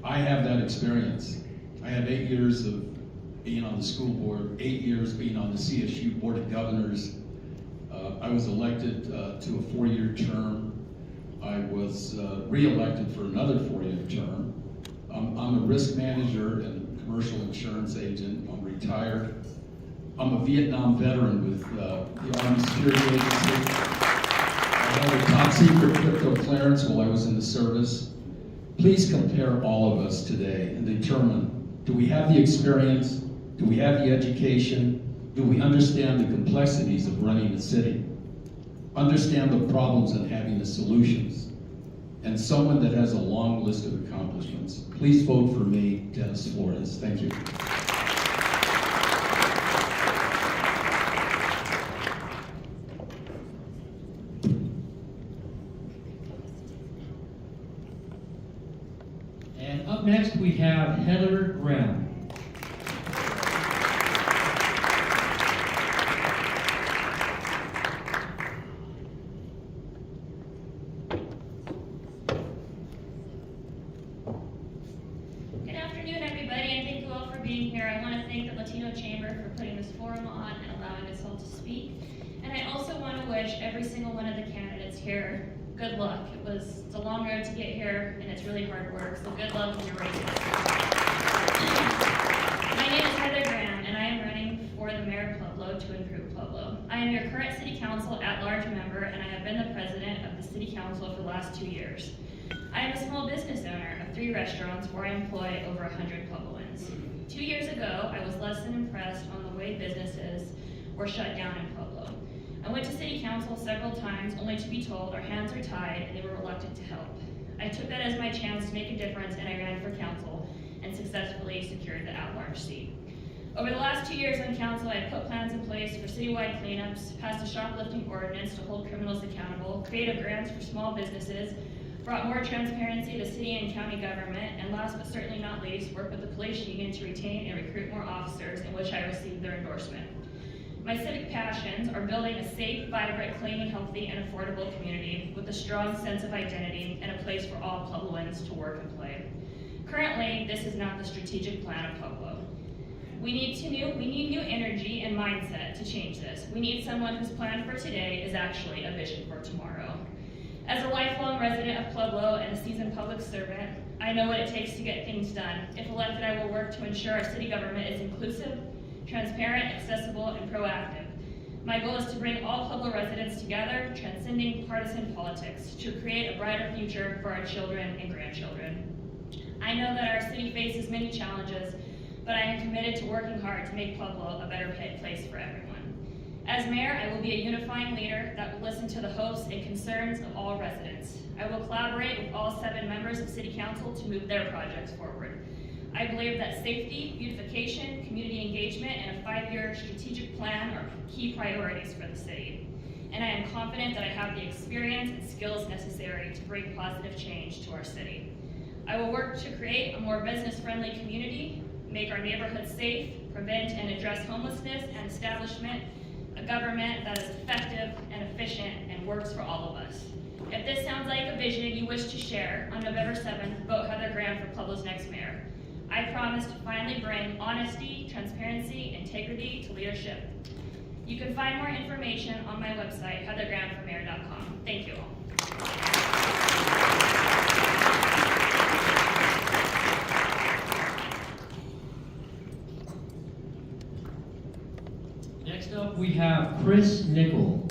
[SPEAKER 8] I have that experience. I have 8 years of being on the school board, 8 years being on the CSU Board of Governors. I was elected to a 4-year term. I was re-elected for another 4-year term. I'm a risk manager and commercial insurance agent. I'm retired. I'm a Vietnam veteran with the Army Security Agency. I held a top secret crypto clearance while I was in the service. Please compare all of us today and determine, do we have the experience? Do we have the education? Do we understand the complexities of running a city? Understand the problems and having the solutions? And someone that has a long list of accomplishments. Please vote for me, Dennis Flores. Thank you.
[SPEAKER 1] And up next, we have Heather Graham.
[SPEAKER 9] Good afternoon, everybody, and thank you all for being here. I want to thank the Latino Chamber for putting this forum on and allowing us all to speak. And I also want to wish every single one of the candidates here good luck. It's a long road to get here, and it's really hard work, so good luck in your races. My name is Heather Graham, and I am running for the Mayor of Pueblo to improve Pueblo. I am your current City Council at-large member, and I have been the president of the City Council for the last 2 years. I am a small business owner of 3 restaurants where I employ over 100 Puebloans. 2 years ago, I was less than impressed on the way businesses were shut down in Pueblo. I went to City Council several times only to be told our hands are tied and they were reluctant to help. I took that as my chance to make a difference and I ran for council and successfully secured the at-large seat. Over the last 2 years on council, I have put plans in place for citywide cleanups, passed a shoplifting ordinance to hold criminals accountable, created grants for small businesses, brought more transparency to city and county government, and last but certainly not least, worked with the police union to retain and recruit more officers, in which I received their endorsement. My civic passions are building a safe, vibrant, clean, healthy, and affordable community with a strong sense of identity and a place for all Puebloans to work and play. Currently, this is not the strategic plan of Pueblo. We need new energy and mindset to change this. We need someone whose plan for today is actually a vision for tomorrow. As a lifelong resident of Pueblo and a seasoned public servant, I know what it takes to get things done. If elected, I will work to ensure our city government is inclusive, transparent, accessible, and proactive. My goal is to bring all Pueblo residents together, transcending partisan politics, to create a brighter future for our children and grandchildren. I know that our city faces many challenges, but I am committed to working hard to make Pueblo a better place for everyone. As mayor, I will be a unifying leader that will listen to the hopes and concerns of all residents. I will collaborate with all 7 members of City Council to move their projects forward. I believe that safety, beautification, community engagement, and a 5-year strategic plan are key priorities for the city. And I am confident that I have the experience and skills necessary to bring positive change to our city. I will work to create a more business-friendly community, make our neighborhoods safe, prevent and address homelessness, and establishment a government that is effective and efficient and works for all of us. If this sounds like a vision you wish to share, on November 7th, vote Heather Graham for Pueblo's next mayor. I promise to finally bring honesty, transparency, integrity to leadership. You can find more information on my website, heathergrahamformayor.com. Thank you all.
[SPEAKER 1] Next up, we have Chris Nickel.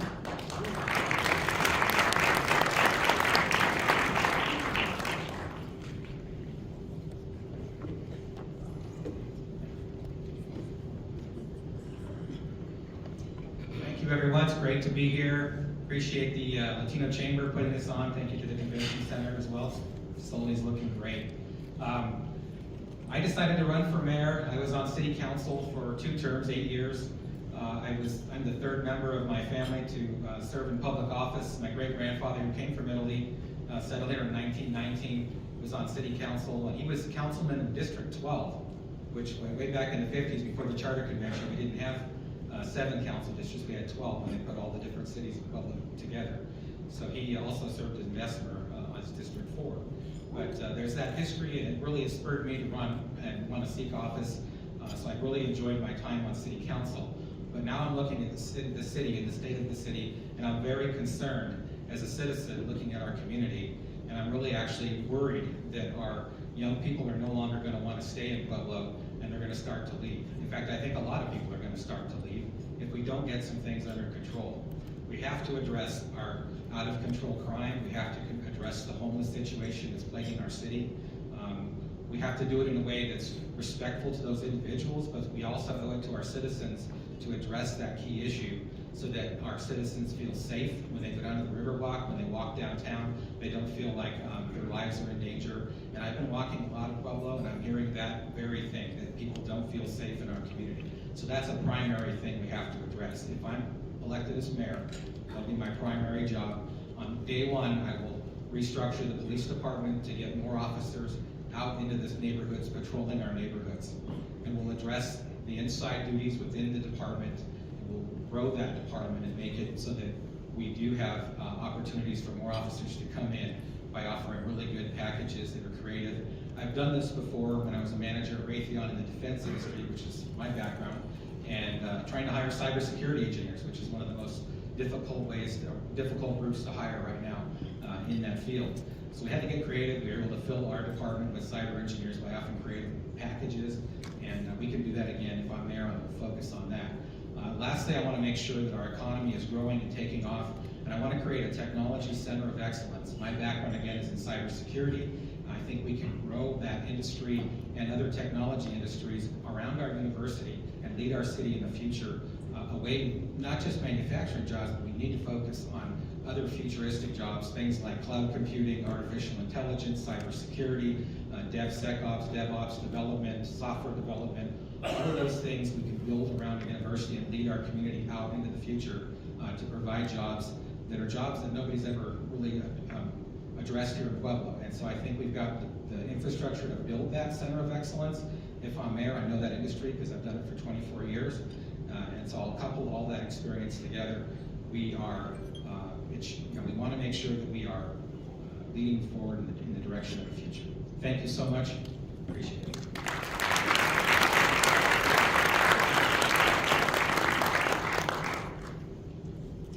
[SPEAKER 10] Thank you, everyone. It's great to be here. Appreciate the Latino Chamber putting this on. Thank you to the Convention Center as well. Facility's looking great. I decided to run for mayor. I was on City Council for 2 terms, 8 years. I'm the 3rd member of my family to serve in public office. My great-grandfather, who came from Italy, settled here in 1919, was on City Council, and he was councilman in District 12, which way back in the 50s, before the Charter Convention, we didn't have 7 council districts, we had 12 when they put all the different cities of Pueblo together. So he also served as Bessemer as District 4. But there's that history, and it really has spurred me to run and want to seek office. So I really enjoyed my time on City Council. But now I'm looking at the city and the state of the city, and I'm very concerned as a citizen looking at our community. And I'm really actually worried that our young people are no longer going to want to stay in Pueblo, and they're going to start to leave. In fact, I think a lot of people are going to start to leave if we don't get some things under control. We have to address our out-of-control crime. We have to address the homeless situation that's plaguing our city. We have to do it in a way that's respectful to those individuals, but we also owe it to our citizens to address that key issue so that our citizens feel safe when they go down to the Riverwalk, when they walk downtown, they don't feel like their lives are in danger. And I've been walking a lot of Pueblo, and I'm hearing that very thing, that people don't feel safe in our community. So that's a primary thing we have to address. If I'm elected as mayor, that'll be my primary job. On day one, I will restructure the police department to get more officers out into the neighborhoods, patrolling our neighborhoods. And we'll address the inside duties within the department. And we'll grow that department and make it so that we do have opportunities for more officers to come in by offering really good packages that are creative. I've done this before when I was a manager at Raytheon in the defense industry, which is my background, and trying to hire cybersecurity engineers, which is one of the most difficult groups to hire right now in that field. So we had to get creative. We were able to fill our department with cyber engineers by offering creative packages, and we can do that again. If I'm there, I will focus on that. Lastly, I want to make sure that our economy is growing and taking off, and I want to create a technology center of excellence. My background, again, is in cybersecurity. I think we can grow that industry and other technology industries around our university and lead our city in the future away, not just manufacturing jobs, but we need to focus on other futuristic jobs, things like cloud computing, artificial intelligence, cybersecurity, DevSecOps, DevOps development, software development. All of those things we can build around a university and lead our community out into the future to provide jobs that are jobs that nobody's ever really addressed here in Pueblo. And so I think we've got the infrastructure to build that center of excellence. If I'm mayor, I know that industry because I've done it for 24 years. And so I'll couple all that experience together. We are, we want to make sure that we are leading forward in the direction of the future. Thank you so much. Appreciate it.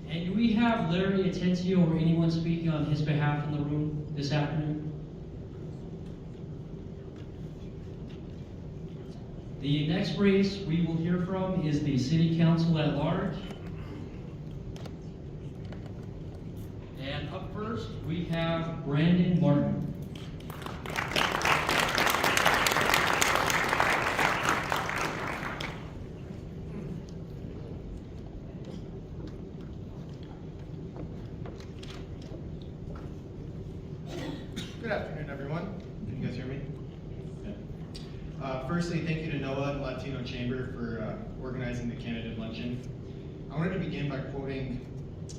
[SPEAKER 1] And do we have Larry Atencio or anyone speaking on his behalf in the room this afternoon? The next race we will hear from is the City Council at Large. And up first, we have Brandon Martin.
[SPEAKER 11] Good afternoon, everyone. Can you guys hear me? Firstly, thank you to NOAA and Latino Chamber for organizing the candidate luncheon. I wanted to begin by quoting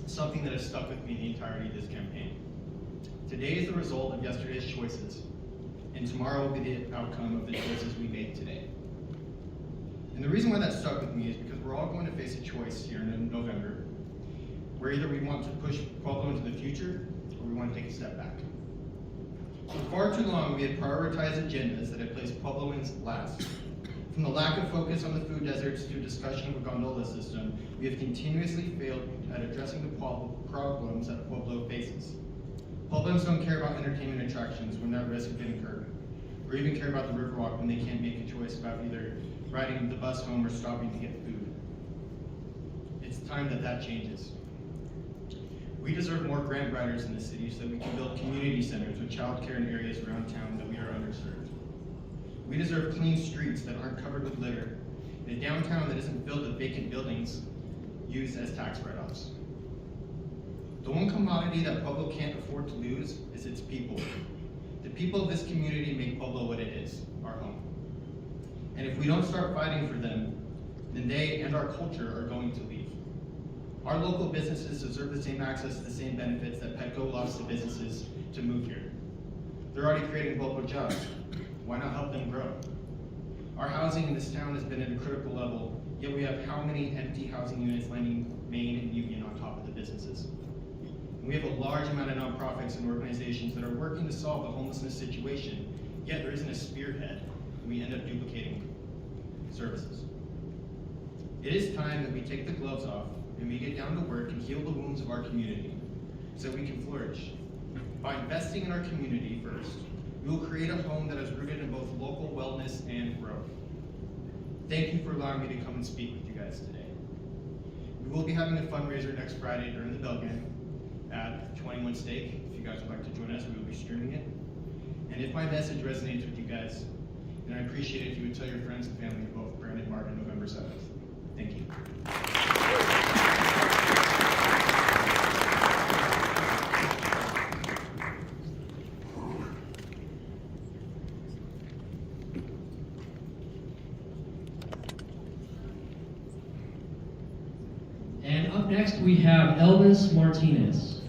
[SPEAKER 11] something that has stuck with me the entirety of this campaign. Today is the result of yesterday's choices, and tomorrow will be the outcome of the choices we make today. And the reason why that stuck with me is because we're all going to face a choice here in November, where either we want to push Pueblo into the future, or we want to take a step back. For far too long, we had prioritized agendas that had placed Puebloans last. From the lack of focus on the food deserts to discussion of a gondola system, we have continuously failed at addressing the problems that Pueblo faces. Puebloans don't care about entertainment attractions when that risk of getting hurt, or even care about the Riverwalk when they can't make a choice about either riding the bus home or stopping to get food. It's time that that changes. We deserve more grant writers in the city so that we can build community centers with childcare in areas around town that we are underserved. We deserve clean streets that aren't covered with litter, and a downtown that isn't filled with vacant buildings used as tax write-offs. The one commodity that Pueblo can't afford to lose is its people. The people of this community make Pueblo what it is, our home. And if we don't start fighting for them, then they and our culture are going to leave. Our local businesses deserve the same access to the same benefits that Petco lost to businesses to move here. They're already creating local jobs. Why not help them grow? Our housing in this town has been at a critical level, yet we have how many empty housing units lining Main and Union on top of the businesses? And we have a large amount of nonprofits and organizations that are working to solve the homelessness situation, yet there isn't a spearhead, and we end up duplicating services. It is time that we take the gloves off and we get down to work and heal the wounds of our community so we can flourish. By investing in our community first, we will create a home that is rooted in both local wellness and growth. Thank you for allowing me to come and speak with you guys today. We will be having a fundraiser next Friday during the bell game at 21 Steak. If you guys would like to join us, we will be streaming it. And if my message resonates with you guys, then I appreciate it if you would tell your friends and family to vote for Brandon Martin November 7th. Thank you.
[SPEAKER 1] And up next, we have Elvis Martinez.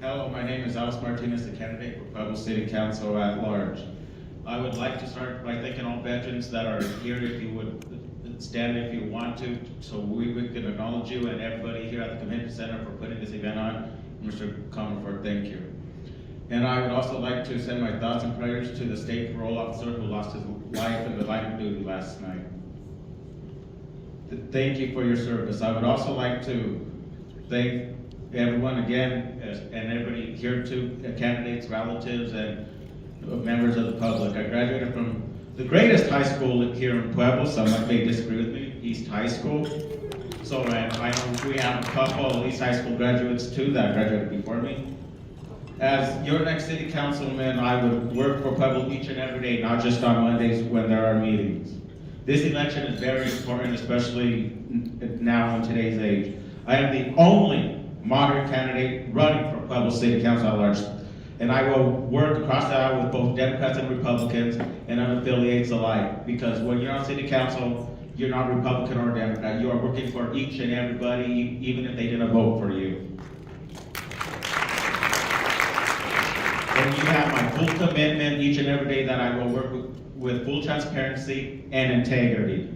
[SPEAKER 12] Hello, my name is Elvis Martinez, the candidate for Pueblo City Council at large. I would like to start by thanking all veterans that are here. If you would stand if you want to, so we can acknowledge you, and everybody here at the Convention Center for putting this event on. Mr. Comerford, thank you. And I would also like to send my thoughts and prayers to the state parole officer who lost his life in the line of duty last night. Thank you for your service. I would also like to thank everyone again, and everybody here too, candidates, relatives, and members of the public. I graduated from the greatest high school here in Pueblo. Some may disagree with me, East High School. So I know we have a couple of East High School graduates too that graduated before me. As your next city councilman, I would work for Pueblo each and every day, not just on Mondays when there are meetings. This election is very important, especially now in today's age. I am the only moderate candidate running for Pueblo City Council at large, and I will work across the aisle with both Democrats and Republicans and unaffiliates alike, because when you're on city council, you're not Republican or Democrat. You are working for each and everybody, even if they didn't vote for you. And you have my full commitment each and every day that I will work with full transparency and integrity.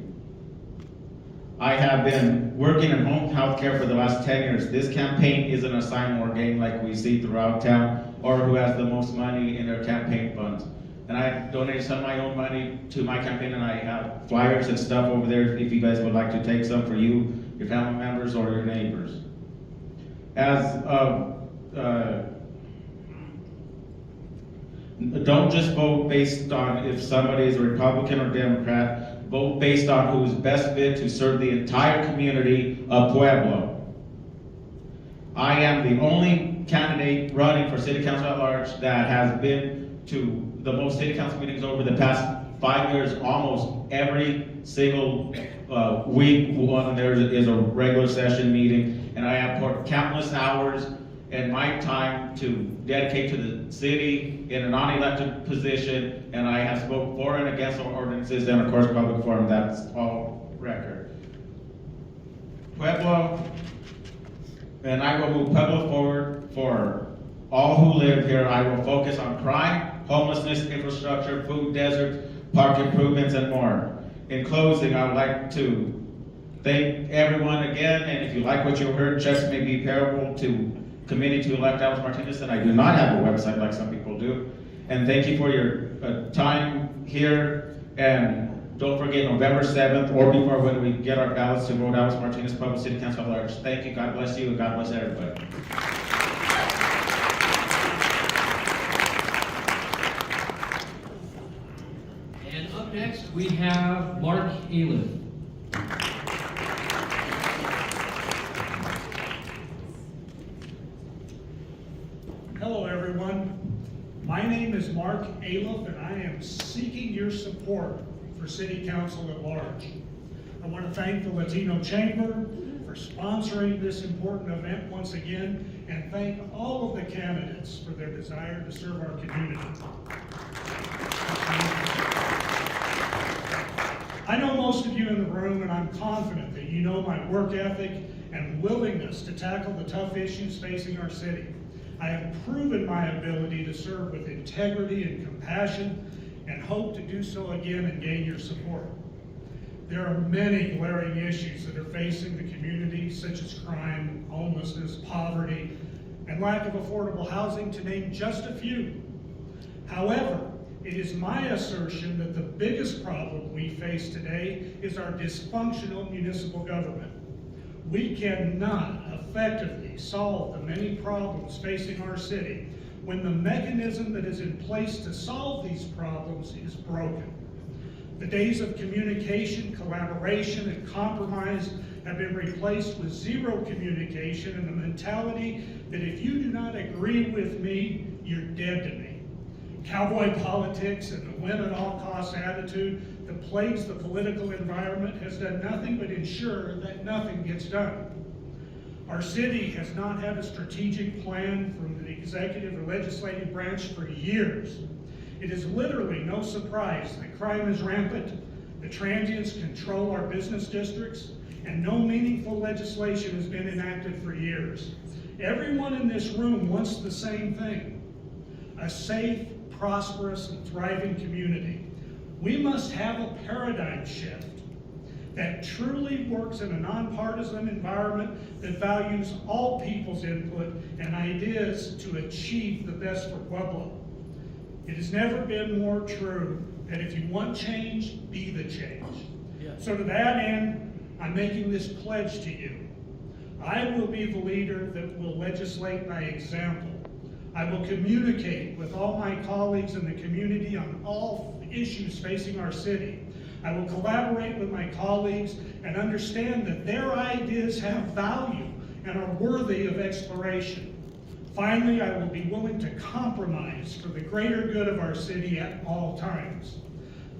[SPEAKER 12] I have been working in home health care for the last 10 years. This campaign isn't a sign war game like we see throughout town, or who has the most money in their campaign funds. And I donated some of my own money to my campaign, and I have flyers and stuff over there if you guys would like to take some for you, your family members, or your neighbors. Don't just vote based on if somebody is a Republican or Democrat. Vote based on who is best fit to serve the entire community of Pueblo. I am the only candidate running for city council at large that has been to the most city council meetings over the past 5 years, almost every single week when there is a regular session meeting, and I have poured countless hours and my time to dedicate to the city in a non-elected position, and I have spoke for and against our ordinances and of course public forum. That's all record. Pueblo, and I will move Pueblo forward for all who live here. I will focus on crime, homelessness, infrastructure, food deserts, park improvements, and more. In closing, I would like to thank everyone again, and if you like what you heard, checks may be payable to Committee to elect Elvis Martinez, and I do not have a website like some people do. And thank you for your time here, and don't forget November 7th or before when we get our ballots to vote Elvis Martinez, Pueblo City Council at large. Thank you, God bless you, and God bless everybody.
[SPEAKER 1] And up next, we have Mark Aliff.
[SPEAKER 13] Hello, everyone. My name is Mark Aliff, and I am seeking your support for City Council at large. I want to thank the Latino Chamber for sponsoring this important event once again, and thank all of the candidates for their desire to serve our community. I know most of you in the room, and I'm confident that you know my work ethic and willingness to tackle the tough issues facing our city. I have proven my ability to serve with integrity and compassion and hope to do so again and gain your support. There are many glaring issues that are facing the community, such as crime, homelessness, poverty, and lack of affordable housing, to name just a few. However, it is my assertion that the biggest problem we face today is our dysfunctional municipal government. We cannot effectively solve the many problems facing our city when the mechanism that is in place to solve these problems is broken. The days of communication, collaboration, and compromise have been replaced with zero communication and the mentality that if you do not agree with me, you're dead to me. Cowboy politics and the win-at-all-costs attitude that plagues the political environment has done nothing but ensure that nothing gets done. Our city has not had a strategic plan from the executive or legislative branch for years. It is literally no surprise that crime is rampant, the transients control our business districts, and no meaningful legislation has been enacted for years. Everyone in this room wants the same thing: a safe, prosperous, and thriving community. We must have a paradigm shift that truly works in a nonpartisan environment that values all people's input and ideas to achieve the best for Pueblo. It has never been more true that if you want change, be the change.
[SPEAKER 1] Yes.
[SPEAKER 13] So to that end, I'm making this pledge to you. I will be the leader that will legislate by example. I will communicate with all my colleagues in the community on all issues facing our city. I will collaborate with my colleagues and understand that their ideas have value and are worthy of exploration. Finally, I will be willing to compromise for the greater good of our city at all times.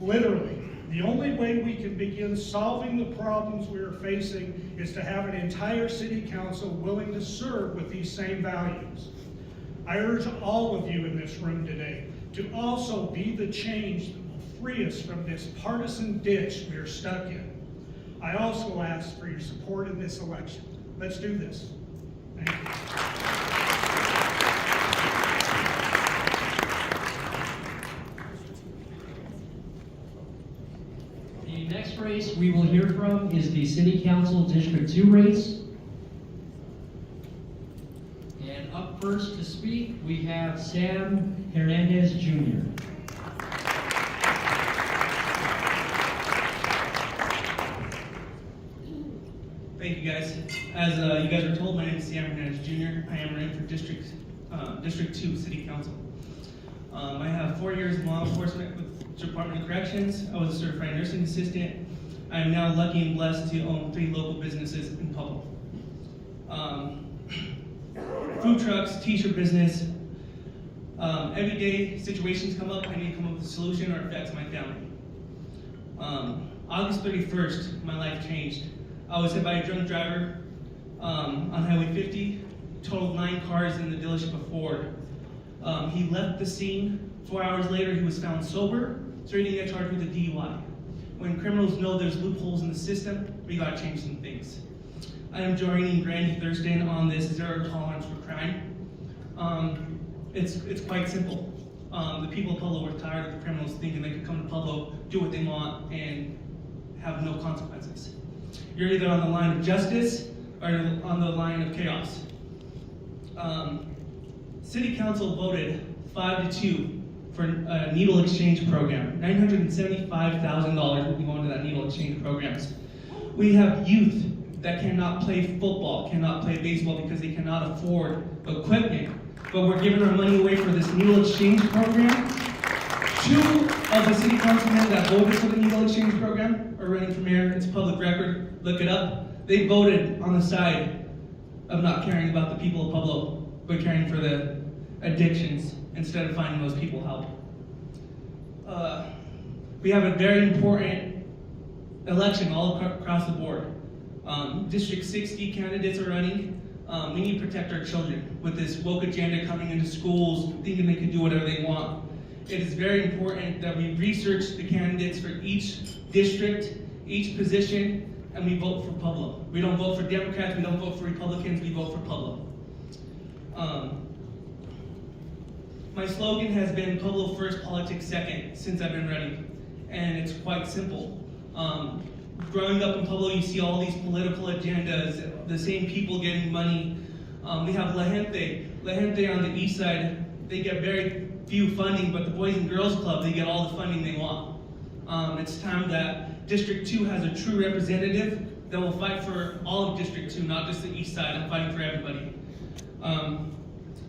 [SPEAKER 13] Literally, the only way we can begin solving the problems we are facing is to have an entire city council willing to serve with these same values. I urge all of you in this room today to also be the change that will free us from this partisan ditch we are stuck in. I also ask for your support in this election. Let's do this. Thank you.
[SPEAKER 1] The next race we will hear from is the City Council District 2 race. And up first to speak, we have Sam Hernandez Jr.
[SPEAKER 14] Thank you, guys. As you guys are told, my name is Sam Hernandez Jr. I am running for District 2 City Council. I have 4 years in law enforcement with Department of Corrections. I was a certified nursing assistant. I am now lucky and blessed to own 3 local businesses in Pueblo. Food trucks, t-shirt business. Everyday situations come up, I need to come up with a solution or affects my family. August 31st, my life changed. I was hit by a drunk driver on Highway 50, totaled 9 cars in the dealership of Ford. He left the scene. 4 hours later, he was found sober, so he didn't get charged with a DUI. When criminals know there's loopholes in the system, we gotta change some things. I am joining Randy Thurston on this zero tolerance for crime. It's quite simple. The people of Pueblo were tired of the criminals thinking they could come to Pueblo, do what they want, and have no consequences. You're either on the line of justice or on the line of chaos. City Council voted 5-2 for a needle exchange program. $975,000 will be going to that needle exchange programs. We have youth that cannot play football, cannot play baseball because they cannot afford equipment. But we're giving our money away for this needle exchange program. 2 of the city councilmen that voted for the needle exchange program are running for mayor. It's public record, look it up. They voted on the side of not caring about the people of Pueblo, but caring for the addictions instead of finding those people help. We have a very important election all across the board. District 60 candidates are running. We need to protect our children with this woke agenda coming into schools, thinking they can do whatever they want. It is very important that we research the candidates for each district, each position, and we vote for Pueblo. We don't vote for Democrats, we don't vote for Republicans, we vote for Pueblo. My slogan has been Pueblo first, politics second since I've been running, and it's quite simple. Growing up in Pueblo, you see all these political agendas, the same people getting money. We have La Gente on the east side, they get very few funding, but the Boys and Girls Club, they get all the funding they want. It's time that District 2 has a true representative that will fight for all of District 2, not just the east side. I'm fighting for everybody.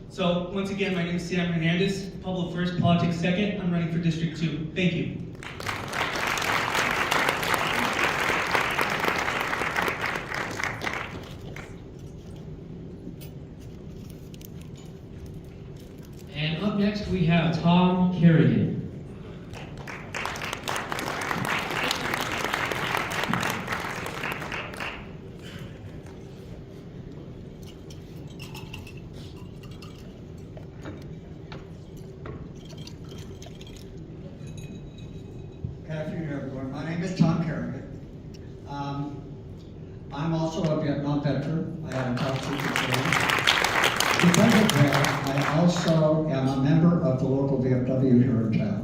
[SPEAKER 14] So once again, my name is Sam Hernandez, Pueblo first, politics second. I'm running for District 2. Thank you.
[SPEAKER 1] And up next, we have Tom Kerrigan.
[SPEAKER 15] Good afternoon, everyone. My name is Tom Kerrigan. I'm also a Vietnam veteran. I had a top secret clearance. Because of that, I also am a member of the local VFW here in town.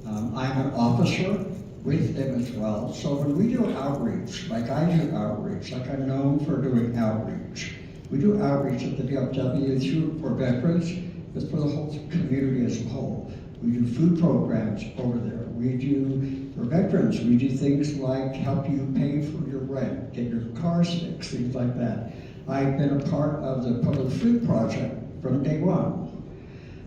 [SPEAKER 15] I'm an officer with them as well. So when we do outreach, like I do outreach, like I'm known for doing outreach, we do outreach at the VFW for veterans, but for the whole community as a whole. We do food programs over there. We do, for veterans, we do things like help you pay for your rent, get your cars fixed, things like that. I've been a part of the Public Food Project from day one.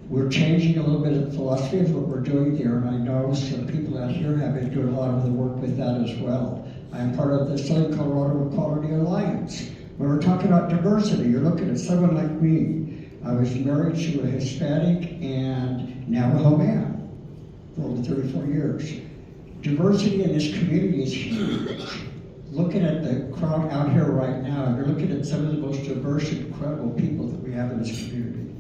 [SPEAKER 15] We're changing a little bit of the philosophy of what we're doing there, and I know some people out here have been doing a lot of the work with that as well. I'm part of the Southern Colorado Equality Alliance. When we're talking about diversity, you're looking at someone like me. I was married to a Hispanic and now a Homan for over 34 years. Diversity in this community is huge. Looking at the crowd out here right now, you're looking at some of the most diverse and incredible people that we have in this community.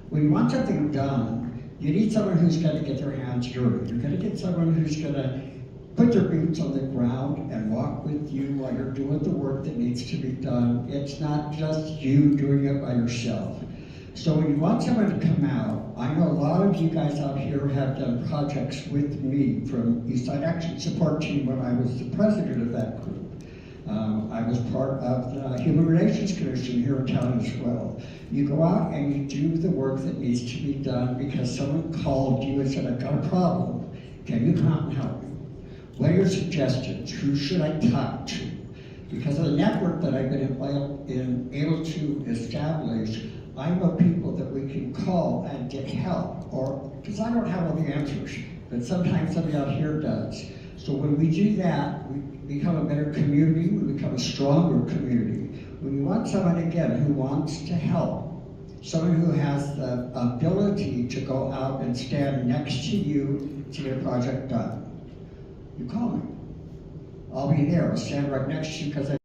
[SPEAKER 15] When you want something done, you need someone who's going to get their hands dirty. You're going to get someone who's going to put their boots on the ground and walk with you while you're doing the work that needs to be done. It's not just you doing it by yourself. So when you want someone to come out, I know a lot of you guys out here have done projects with me from Eastside Action Support Team when I was the president of that group. I was part of the Human Relations Commission here in town as well. You go out and you do the work that needs to be done because someone called you and said, I've got a problem. Can you come out and help me? What are your suggestions? Who should I talk to? Because of the network that I've been able to establish, I know people that we can call and get help, or because I don't have all the answers, but sometimes somebody out here does. So when we do that, we become a better community, we become a stronger community. When you want someone, again, who wants to help, someone who has the ability to go out and stand next to you to get a project done, you call me. I'll be there, I'll stand right next to you because